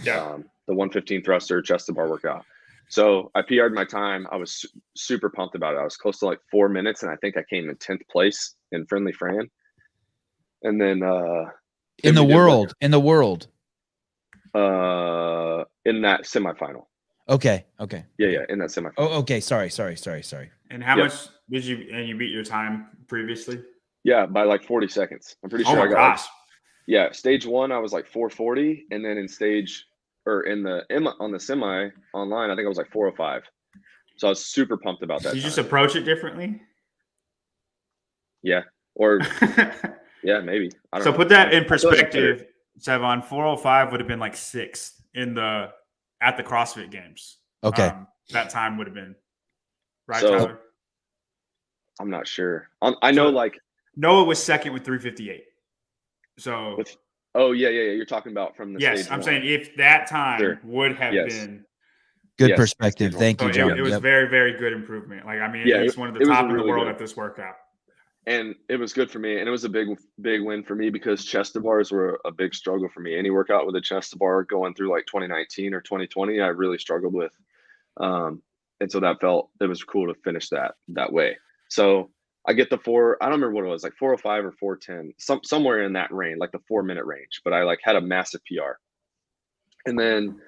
Yeah. The 115 thruster chest to bar workout. So I PR'd my time. I was super pumped about it. I was close to 4 minutes, and I think I came in 10th place in Friendly Fran. And then in the world, in that semifinal. Okay. Yeah, in that semifinal. Oh, okay. Sorry. And how much did you beat your time previously? Yeah, by 40 seconds. I'm pretty sure I got. Stage 1 I was 440, and then on the semi online I think I was 405. So I was super pumped about that. Did you just approach it differently? Yeah. Or yeah, maybe. I don't know. Put that in perspective. Sevon, 405 would have been like 6th at the CrossFit Games. Okay. That time would have been right, So- Tyler. I'm not sure. I know, So- like Noah was 2nd with 358. So with. Oh yeah. You're talking about from the yes, stage I'm one. saying if that time Sure. would have Yes. been, Good Yes, perspective. stage Thank so you, John. it was Yep. very, very good improvement. Like, I mean, Yeah, he's one of the it was top in the really world good. at this workout. And it was good for me, and it was a big win for me because chest to bars were a big struggle for me. Any workout with a chest to bar going through like 2019 or 2020, I really struggled with, and so it was cool to finish that way. So I get the I don't remember what it was, like 405 or 410, somewhere in that range, like the 4-minute range. But I like had a massive PR, and then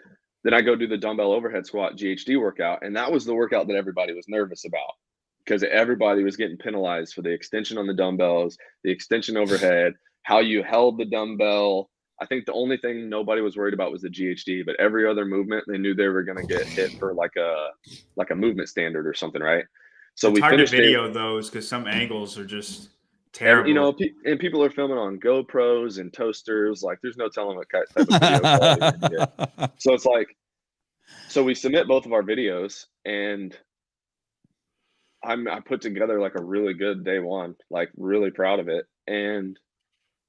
I go do the dumbbell overhead squat GHD workout, and that was the workout that everybody was nervous about, because everybody was getting penalized for the extension on the dumbbells, the extension overhead, how you held the dumbbell. I think the only thing nobody was worried about was the GHD, but every other movement, they knew they were going to get hit for like a movement standard or something, right? So It's we hard to finished video those because some angles are just and, terrible. and people are filming on GoPros and toasters. Like, there's no telling what type of video quality we're gonna get. So it's like, so we submit both of our videos, and I put together like a really good day one, like really proud of it. And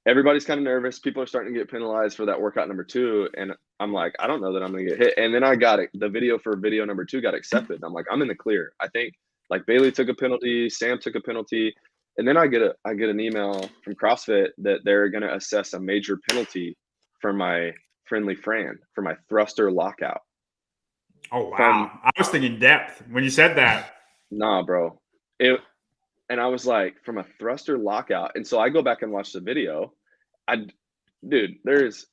everybody's kind of nervous. People are starting to get penalized for that workout number 2. And I'm like, I don't know that I'm going to get hit. And then I got it. The video for video number 2 got accepted. I'm like, I'm in the clear. I think like Bailey took a penalty, Sam took a penalty. And then I get an email from CrossFit that they're going to assess a major penalty for my friendly Fran for my thruster lockout. Oh, wow. I was thinking depth when you said that. Nah, bro. And I was like, from a thruster lockout. And so I go back and watch the video. There's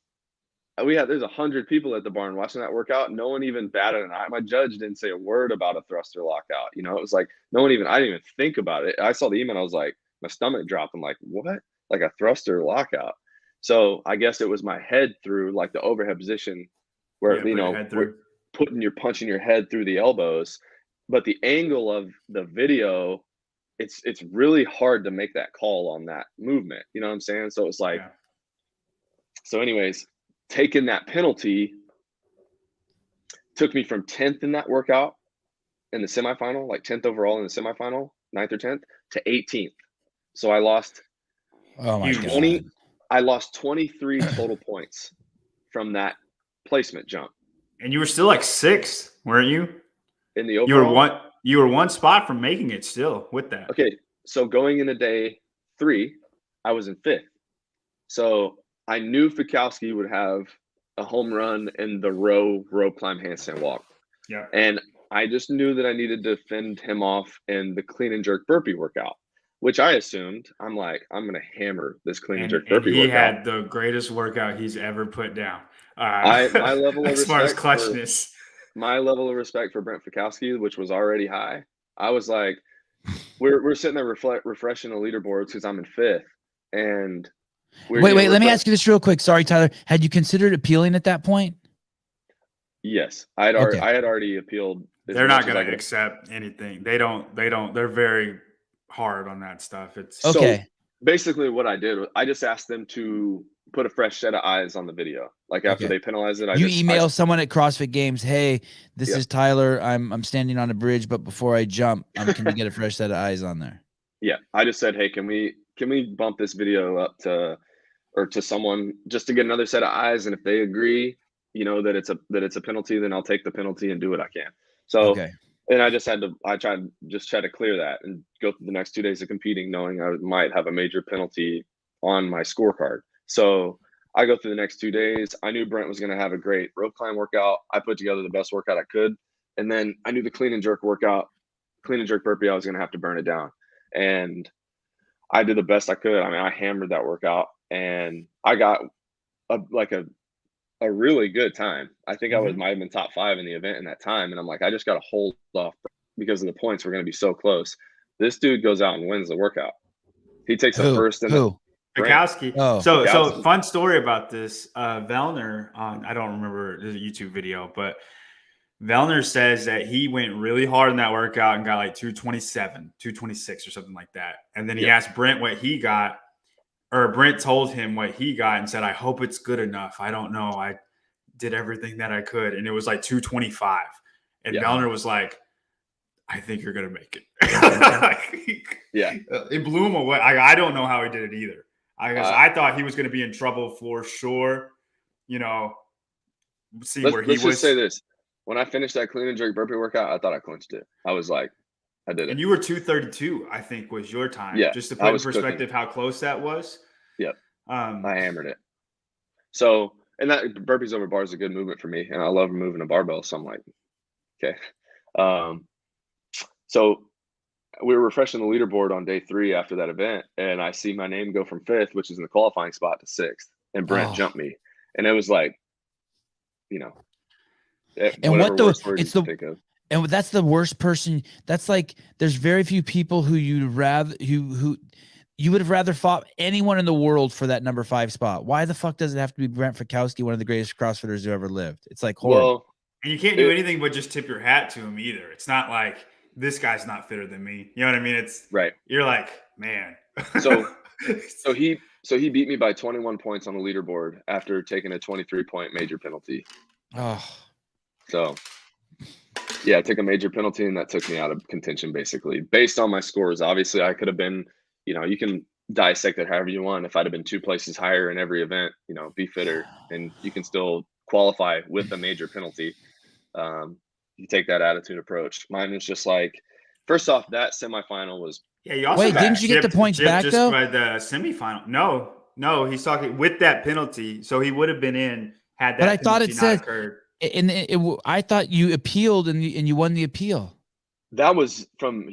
100 people at the barn watching that workout. No one even batted an eye. My judge didn't say a word about a thruster lockout. It was like I didn't even think about it. I saw the email. I was like, my stomach dropped. I'm like, what? Like a thruster lockout? So I guess it was my head through like the overhead position where, you're punching your head through the elbows. But the angle of the video, it's really hard to make that call on that movement. You know what I'm saying? So it's like, So anyways, taking that penalty took me from 10th in that workout in the semifinal, like 10th overall in the semifinal, 9th or 10th, to 18th. So I lost Oh my 20. God. I lost 23 total points from that placement jump. And you were still like 6th, weren't you? In the overall, you were one spot from making it still with that. Okay, so going into day 3, I was in 5th. So I knew Fikowski would have a home run in the rope climb, handstand walk. Yeah. And I just knew that I needed to fend him off in the clean and jerk burpee workout, which I assumed, I'm like, I'm going to hammer this clean and jerk burpee he workout. had the greatest workout he's ever put down. My level of as far as respect clutchness. My level of respect for Brent Fikowski, which was already high, I was like, we're sitting there refreshing the leaderboards because I'm in 5th, and wait. Let me ask you this real quick. Sorry, Tyler. Had you considered appealing at that point? Yes, I had already appealed. They're not going to accept anything. They don't. They're very hard on that stuff. It's okay. So basically, what I did was I just asked them to put a fresh set of eyes on the video. Like after they penalize it, you email someone at CrossFit Games, hey, this is Tyler. I'm standing on a bridge, but before I jump, can you get a fresh set of eyes on there? Yeah, I just said, hey, can we bump this video up to someone just to get another set of eyes, and if they agree, that it's a penalty, then I'll take the penalty and do what I can. So and I just try to clear that and go through the next 2 days of competing, knowing I might have a major penalty on my scorecard. So I go through the next 2 days. I knew Brent was going to have a great rope climb workout. I put together the best workout I could. And then I knew the clean and jerk burpee, I was going to have to burn it down. And I did the best I could. I mean, I hammered that workout, and I got a really good time. I think I might have been top 5 in the event in that time. And I'm like, I just got to hold off because of the points were going to be so close. This dude goes out and wins the workout. He takes a first in the Fikowski. Oh. So fun story about this. Vellner on, I don't remember the YouTube video, but Vellner says that he went really hard in that workout and got like 227, 226 or something like that. And then he asked Brent what he got or Brent told him what he got and said, I hope it's good enough. I don't know. I did everything that I could. And it was like 225. And Vellner was like, I think you're going to make it. Yeah. It blew him away. I don't know how he did it either. I thought he was going to be in trouble for sure. You know, see where he was. Let's just say this. When I finished that clean and jerk burpee workout, I thought I clinched it. I was like, I did it. And you were 232, I think, was your time. Yeah. Just to put in perspective how close that was. Yep. I hammered it. So, and that burpees over bar is a good movement for me. And I love moving a barbell. So I'm like, okay. So we were refreshing the leaderboard on day 3 after that event. And I see my name go from 5th, which is in the qualifying spot, to 6th. And Brent jumped me. And it was like, you know. And and that's the worst person. That's like, there's very few people who you would have rather fought anyone in the world for that number 5 spot. Why the fuck does it have to be Brent Fikowski, one of the greatest CrossFitters who ever lived? It's like horrible. Well, and you can't do anything but just tip your hat to him either. It's not like this guy's not fitter than me. You know what I mean? It's right. You're like, man. So he beat me by 21 points on the leaderboard after taking a 23-point major penalty. Oh. So, yeah, I took a major penalty, and that took me out of contention, basically, based on my scores. Obviously, I could have been, you know, you can dissect it however you want. If I'd have been 2 places higher in every event, you know, be fitter, and you can still qualify with a major penalty. You take that attitude approach. Mine was just like, first off, that semifinal was. Yeah, you also didn't you get the points back just though? By the semifinal? No, he's talking with that penalty, so he would have been in had that. But I thought it said. Occurred. I thought you appealed and you won the appeal. That was from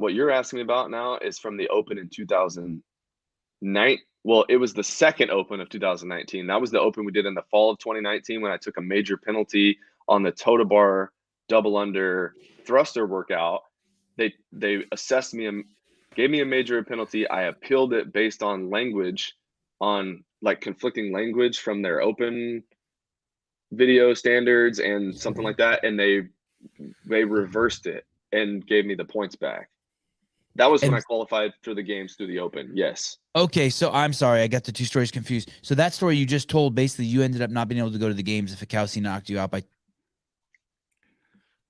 what you're asking me about now is from the Open in 2009. Well, it was the second Open of 2019. That was the Open we did in the fall of 2019 when I took a major penalty on the toe to bar double under thruster workout. They assessed me and gave me a major penalty. I appealed it based on language, on like conflicting language from their Open video standards and something like that, and they reversed it and gave me the points back. That was when I qualified for the games through the Open. Yes. Okay, so I'm sorry, I got the 2 stories confused. So that story you just told, basically you ended up not being able to go to the games if Fikowski knocked you out by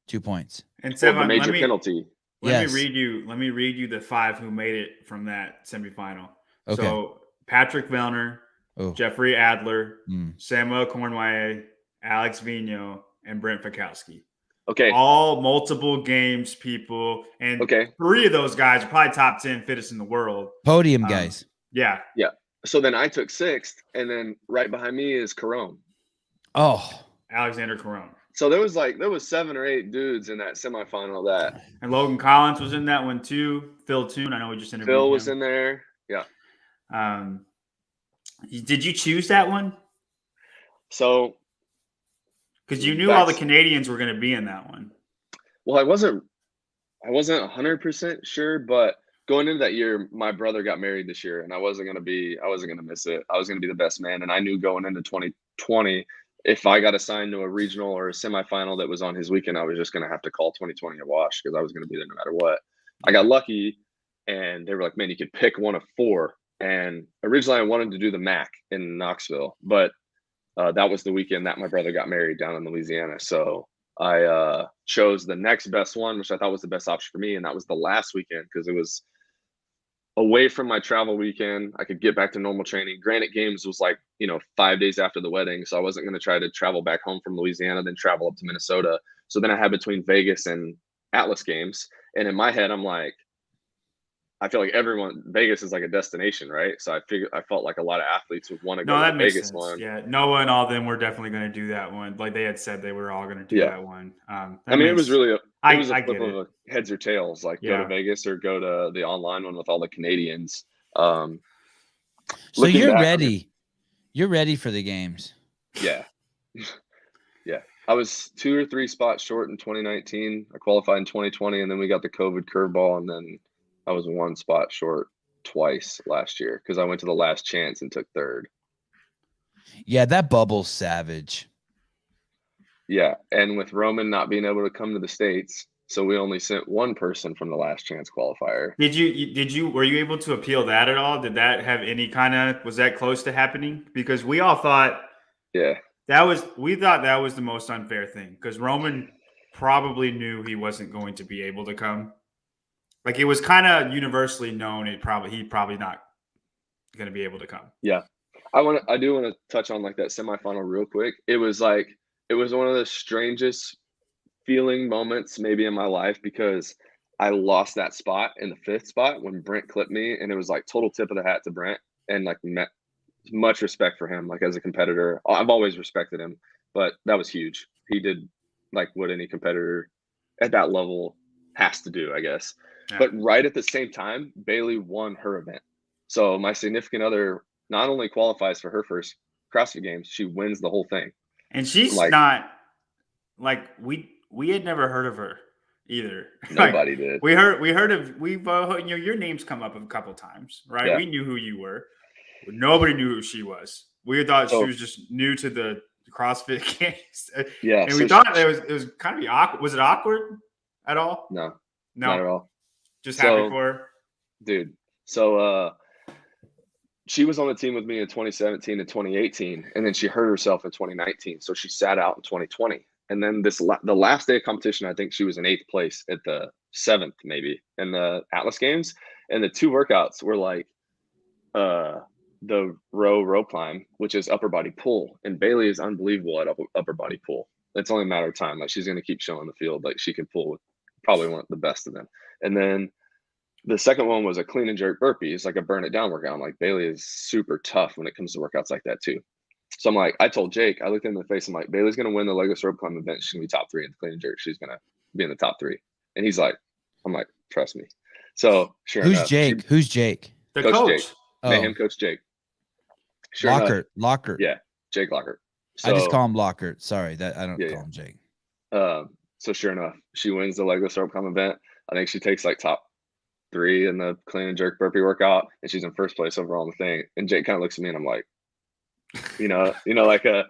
2 points. And Sevan, major penalty. Let me read you the 5 who made it from that semifinal. Okay. So Patrick Vellner, Jeffrey Adler, Samuel Cornway, Alex Vigno, and Brent Fikowski. Okay. All multiple games people. And 3 of those guys are probably top 10 fittest in the world. Podium guys. Yeah. Yeah. So then I took 6th, and then right behind me is Carone. Oh. Alexander Carone. So there was 7 or 8 dudes in that semifinal that. And Logan Collins was in that one too. Phil Toon. I know we just interviewed him. Phil was in there. Yeah. Did you choose that one? So. Because you knew all the Canadians were going to be in that one. Well, I wasn't 100% sure, but going into that year, my brother got married this year, and I wasn't going to miss it. I was going to be the best man, and I knew going into 2020, if I got assigned to a regional or a semifinal that was on his weekend, I was just going to have to call 2020 a wash because I was going to be there no matter what. I got lucky, and they were like, "Man, you could pick one of 4." And originally, I wanted to do the MAC in Knoxville, but that was the weekend that my brother got married down in Louisiana. So I chose the next best one, which I thought was the best option for me. And that was the last weekend because it was away from my travel weekend. I could get back to normal training. Granite Games was 5 days after the wedding. So I wasn't going to try to travel back home from Louisiana, then travel up to Minnesota. So then I had between Vegas and Atlas Games. And in my head, I'm like, I feel like Vegas is like a destination, right? So I felt like a lot of athletes would want to go to the Vegas one. Yeah, Noah and all of them were definitely going to do that one. Like they had said, they were all going to do that one. It was really a flip of a heads or tails. Like go to Vegas or go to the online one with all the Canadians. So you're ready. You're ready for the games. Yeah, yeah. I was 2 or 3 spots short in 2019. I qualified in 2020, and then we got the COVID curveball, and then I was 1 spot short twice last year because I went to the last chance and took 3rd. Yeah, that bubble's savage. Yeah, and with Roman not being able to come to the States, So we only sent one person from the last chance qualifier. Were you able to appeal that at all? Did that have any kind of, was that close to happening? Because we all thought Yeah. we thought that was the most unfair thing, because Roman probably knew he wasn't going to be able to come. Like, it was kind of universally known he's probably not going to be able to come. Yeah. I do want to touch on like that semifinal real quick. It was one of the strangest feeling moments maybe in my life, because I lost that spot in the 5th spot when Brent clipped me, and it was like total tip of the hat to Brent, and like much respect for him. Like, as a competitor, I've always respected him, but that was huge. He did like what any competitor at that level has to do, I guess. Yeah. But right at the same time, Bailey won her event. So my significant other not only qualifies for her first CrossFit Games, she wins the whole thing. And she's not like, we had never heard of her either. Nobody did. Your name's come up a couple times, right? Yeah. We knew who you were. Nobody knew who she was. We thought she was just new to the CrossFit Games. Yeah. And we thought it was kind of be awkward. Was it awkward at all? No, not at all. Just happy for her. Dude. So she was on the team with me in 2017 and 2018, and then she hurt herself in 2019. So she sat out in 2020. And then the last day of competition, I think she was in 8th place at the 7th, maybe, in the Atlas Games. And the 2 workouts were like the row climb, which is upper body pull. And Bailey is unbelievable at upper body pull. It's only a matter of time. Like, she's going to keep showing the field like she can pull with probably one of the best of them. And then the second one was a clean and jerk burpee. It's like a burn it down workout. I'm like, Bailey is super tough when it comes to workouts like that too. So I'm like, I told Jake, I looked him in the face. I'm like, Bailey's going to win the legless rope climb event. She's going to be top 3 in the clean and jerk. She's going to be in the top 3. And he's like, I'm like, trust me. So sure Who's enough, Jake? Who's Jake? The coach. Jake. Mayhem coach Jake. Sure Lockhart. Yeah, Jake Lockhart. So, I just call him Lockhart. Sorry, that I don't call him Jake. So sure enough, she wins the legless rope climb event. I think she takes like top 3 in the clean and jerk burpee workout, and she's in first place overall in the thing. And Jake kind of looks at me, and I'm like, like I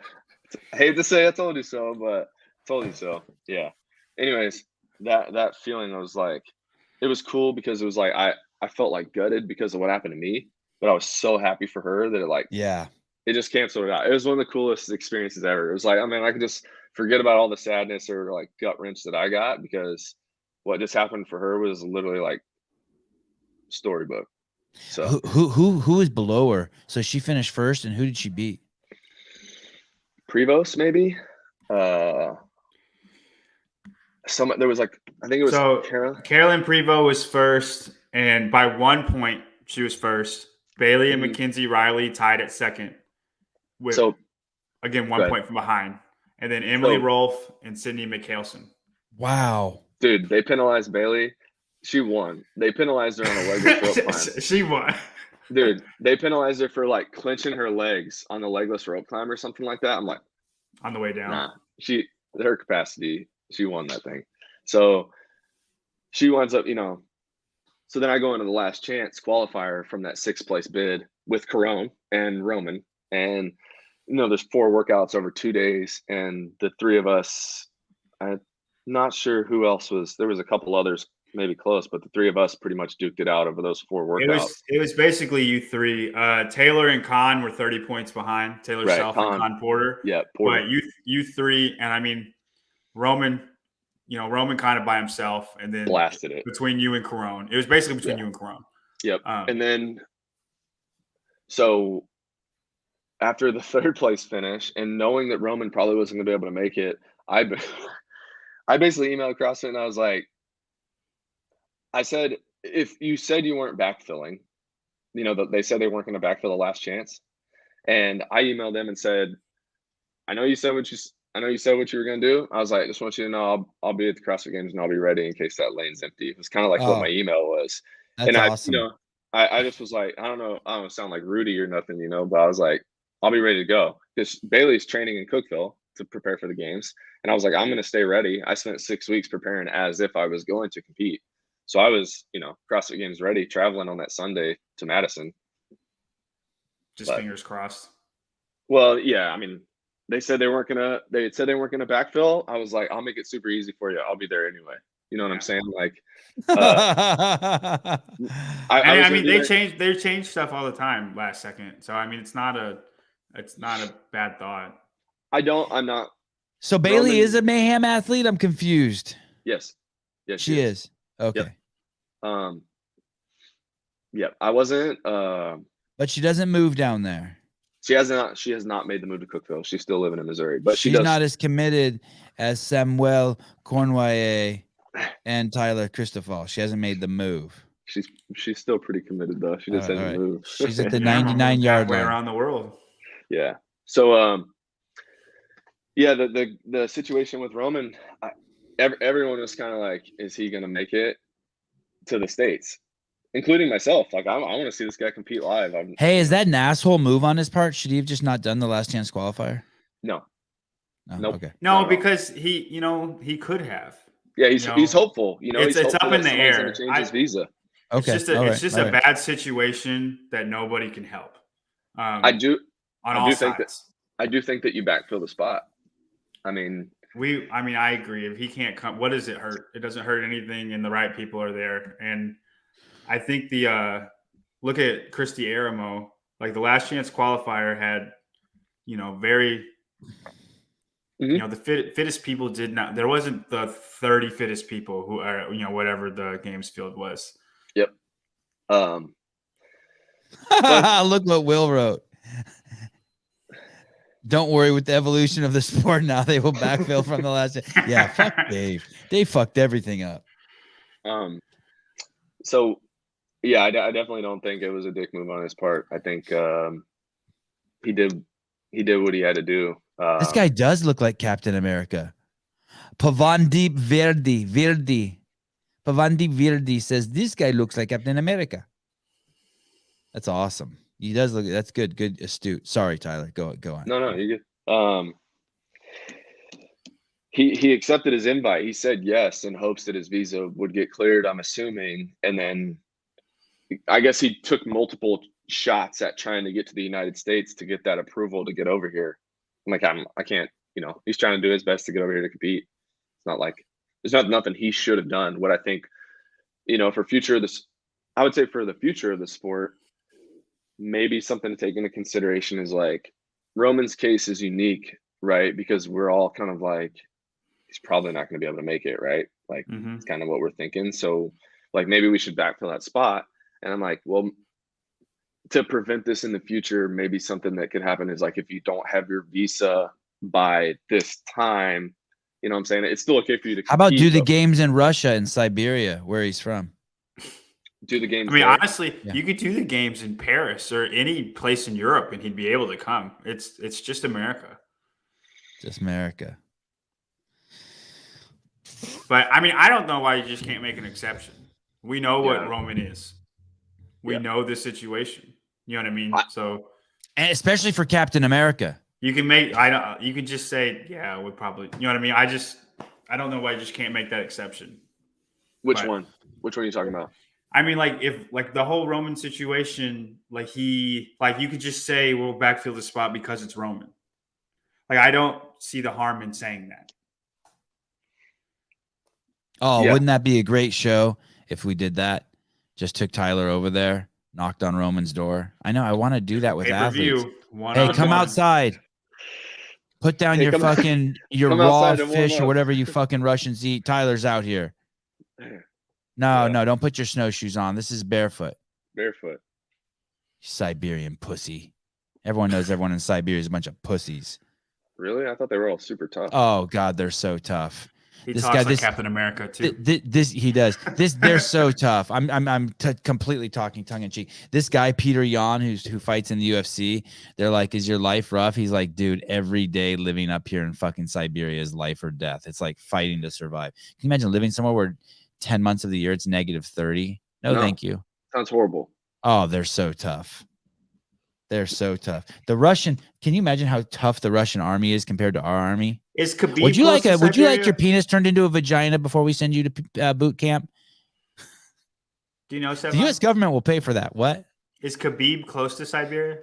hate to say I told you so, but told you so. Yeah. Anyways, that feeling, I was like, it was cool because it was like I felt like gutted because of what happened to me, but I was so happy for her that it just canceled it out. It was one of the coolest experiences ever. It was like, I mean, I could just forget about all the sadness or like gut wrench that I got, because what just happened for her was literally like storybook. So who is below her? So she finished first, and who did she beat? Prevost, maybe. There was like, I think it was Carolyn Prevost was first, and by 1 point she was first. Bailey and Mackenzie Riley tied at second with again 1 point from behind. And then Emily Rolfe and Sydney McHaleson. Wow. Dude, they penalized Bailey. She won. They penalized her on a legless rope climb. She won. Dude, they penalized her for like clenching her legs on the legless rope climb or something like that. I'm like, on the way down. Nah, her capacity, she won that thing. So she winds up, so then I go into the last chance qualifier from that 6th place bid with Corone and Roman. And, there's 4 workouts over 2 days. And the 3 of us, I'm not sure who else was, there was a couple others maybe close, but the 3 of us pretty much duked it out over those 4 workouts. It was basically you 3. Taylor and Con were 30 points behind. Taylor Self and Con Porter. Yeah, Porter. But you 3, and I mean, Roman kind of by himself, and then blasted it between you and Corone. It was basically between you and Corone. Yep. And then, so after the 3rd place finish, and knowing that Roman probably wasn't going to be able to make it, I basically emailed CrossFit, and I was like, I said, if you said you weren't backfilling, they said they weren't going to backfill the last chance. And I emailed them and said, I know you said what you were going to do. I was like, I just want you to know I'll be at the CrossFit Games, and I'll be ready in case that lane's empty. It was kind of like what my email was. That's awesome. I just was like, I don't sound like Rudy or nothing, but I was like, I'll be ready to go, because Bailey's training in Cookeville to prepare for the games. And I was like, I'm going to stay ready. I spent 6 weeks preparing as if I was going to compete. So I was, CrossFit Games ready, traveling on that Sunday to Madison. Fingers crossed. Well, yeah, I mean, they said they weren't gonna backfill. I was like, I'll make it super easy for you. I'll be there anyway. You know what I'm saying? Like, I I mean, they change stuff all the time last second. So I mean, it's not a bad thought. I'm not. So Bailey Roman- is a Mayhem athlete. I'm confused. Yes. Yes, She is. Okay. Yeah, I wasn't. But she doesn't move down there. She has not made the move to Cookville. She's still living in Missouri, but she's not as committed as Samuel Cornway and Tyler Christophel. She hasn't made the move. She's still pretty committed though. She just hasn't moved. She's at the 99-yard line around the world. Yeah. So yeah, the situation with Roman, everyone was kind of like, is he gonna make it to the States? Including myself. Like, I want to see this guy compete live. Hey, is that an asshole move on his part? Should he have just not done the last chance qualifier? No. Nope. Okay. No, because he could have. Yeah, he's hopeful. It's up in the air. Change his visa. Okay. It's just a bad situation that nobody can help. I do sides. I do think that you backfill the spot. I mean, I agree. If he can't come, what does it hurt? It doesn't hurt anything, and the right people are there. And I think look at Christy Aramo, like the last chance qualifier had, very, the fittest people did not, there wasn't the 30 fittest people who are, whatever the games field was. Yep. Look what Will wrote. Don't worry, with the evolution of the sport now, they will backfill from the last. Yeah, fuck Dave. Dave fucked everything up. So, yeah, I definitely don't think it was a dick move on his part. I think he did what he had to do. This guy does look like Captain America. Pavandip Verdi says this guy looks like Captain America. That's awesome. He does look. That's good. Good, astute. Sorry, Tyler. Go on. No, you're good. He accepted his invite. He said yes in hopes that his visa would get cleared, I'm assuming. And then I guess he took multiple shots at trying to get to the United States to get that approval to get over here. I'm like, I can't, he's trying to do his best to get over here to compete. It's not like there's nothing he should have done. What I think, for future of this, I would say for the future of the sport, maybe something to take into consideration is like Roman's case is unique, right? Because we're all kind of like, he's probably not going to be able to make it, right? Like it's kind of what we're thinking. So like maybe we should backfill that spot. And I'm like, well, to prevent this in the future, maybe something that could happen is like if you don't have your visa by this time, you know what I'm saying? It's still okay for you to compete. How about do the games in Russia and Siberia, where he's from? Do the games. I mean, honestly, you could do the games in Paris or any place in Europe, and he'd be able to come. It's just America. Just America. But I mean, I don't know why you just can't make an exception. We know what Roman is. We know the situation. You know what I mean? And especially for Captain America. You can you can just say, yeah, we probably, you know what I mean? I don't know why you just can't make that exception. Which one are you talking about? I mean, like if like the whole Roman situation, like you could just say we'll backfill the spot because it's Roman. Like I don't see the harm in saying that. Oh, wouldn't that be a great show if we did that? Just took Tyler over there, knocked on Roman's door. I know. I want to do that with athletes. Hey, come outside. Put down your raw fish or whatever you fucking Russians eat. Tyler's out here. No, don't put your snowshoes on. This is barefoot. Barefoot. Siberian pussy. Everyone knows everyone in Siberia is a bunch of pussies. Really? I thought they were all super tough. Oh, God, they're so tough. He talks like Captain America too. He does. They're so tough. I'm completely talking tongue in cheek. This guy Peter Yan, who fights in the UFC, they're like, "Is your life rough?" He's like, "Dude, every day living up here in fucking Siberia is life or death. It's like fighting to survive." Can you imagine living somewhere where 10 months of the year it's -30? No, thank you. Sounds horrible. Oh, they're so tough. They're so tough. The Russian. Can you imagine how tough the Russian army is compared to our army? Is Khabib Would you like your penis turned into a vagina before we send you to boot camp? Do you know, the U.S. government will pay for that. What? Is Khabib close to Siberia?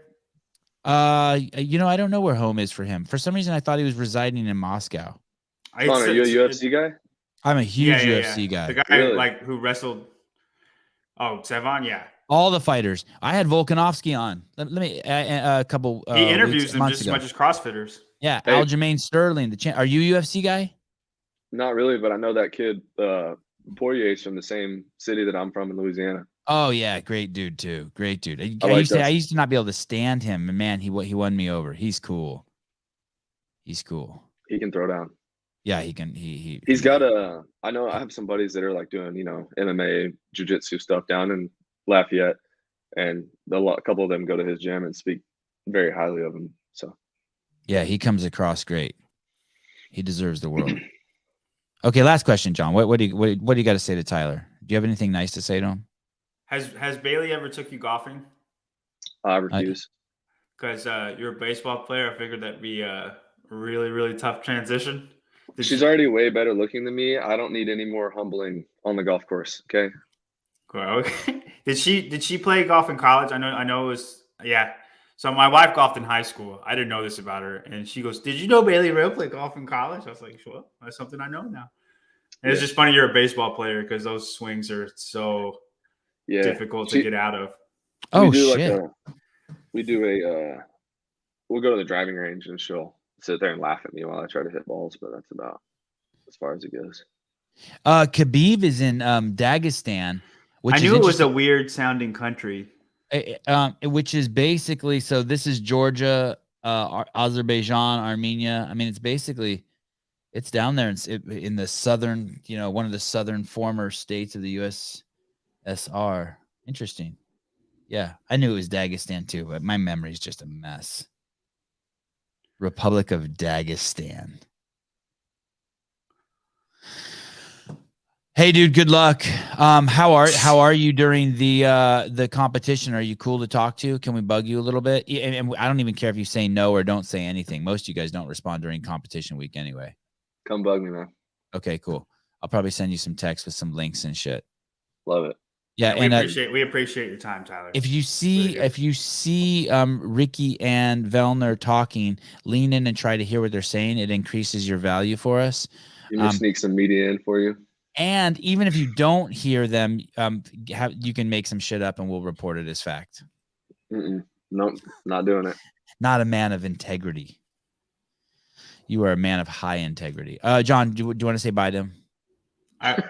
I don't know where home is for him. For some reason, I thought he was residing in Moscow. Are you a UFC guy? I'm a huge UFC guy. The guy Really? like who wrestled. Oh, Sevon, yeah. All the fighters. I had Volkanovski on. Let me a couple. He interviews them months just ago. as much as CrossFitters. Yeah, Hey. Aljamain Sterling. Are you a UFC guy? Not really, but I know that kid Poirier's from the same city that I'm from in Louisiana. Oh yeah, great dude too. Great dude. I like I Dustin. used to not be able to stand him, and man, he won me over. He's cool. He's cool. He can throw down. Yeah, he can. He's got a. I know I have some buddies that are like doing MMA, jiu-jitsu stuff down in Lafayette, and a couple of them go to his gym and speak very highly of him. So Yeah, he comes across great. He deserves the world. Okay, last question, John. What do you got to say to Tyler? Do you have anything nice to say to him? Has Bailey ever took you golfing? I refuse. Because you're a baseball player, I figured that'd be a really, really tough transition. She's already way better looking than me. I don't need any more humbling on the golf course. Okay. Okay. Did she play golf in college? I know it was So my wife golfed in high school. I didn't know this about her, and she goes, "Did you know Bailey Real played golf in college?" I was like, "Sure, that's something I know now." And it's just funny you're a baseball player because those swings are so difficult to get out of. Oh shit! We'll go to the driving range and she'll sit there and laugh at me while I try to hit balls, but that's about as far as it goes. Khabib is in Dagestan, which I knew it was a weird sounding country. Which is basically, so this is Georgia, Azerbaijan, Armenia. I mean, it's down there in the southern, one of the southern former states of the USSR. Interesting. Yeah, I knew it was Dagestan too, but my memory is just a mess. Republic of Dagestan. Hey, dude, good luck. How are you during the competition? Are you cool to talk to? Can we bug you a little bit? And I don't even care if you say no or don't say anything. Most of you guys don't respond during competition week anyway. Come bug me, man. Okay, cool. I'll probably send you some text with some links and shit. Love it. Yeah, we appreciate your time, Tyler. If you see Ricky and Vellner talking, lean in and try to hear what they're saying. It increases your value for us. You can sneak some media in for you. And even if you don't hear them, you can make some shit up and we'll report it as fact. Nope, not doing it. Not a man of integrity. You are a man of high integrity. John, do you want to say bye to him? I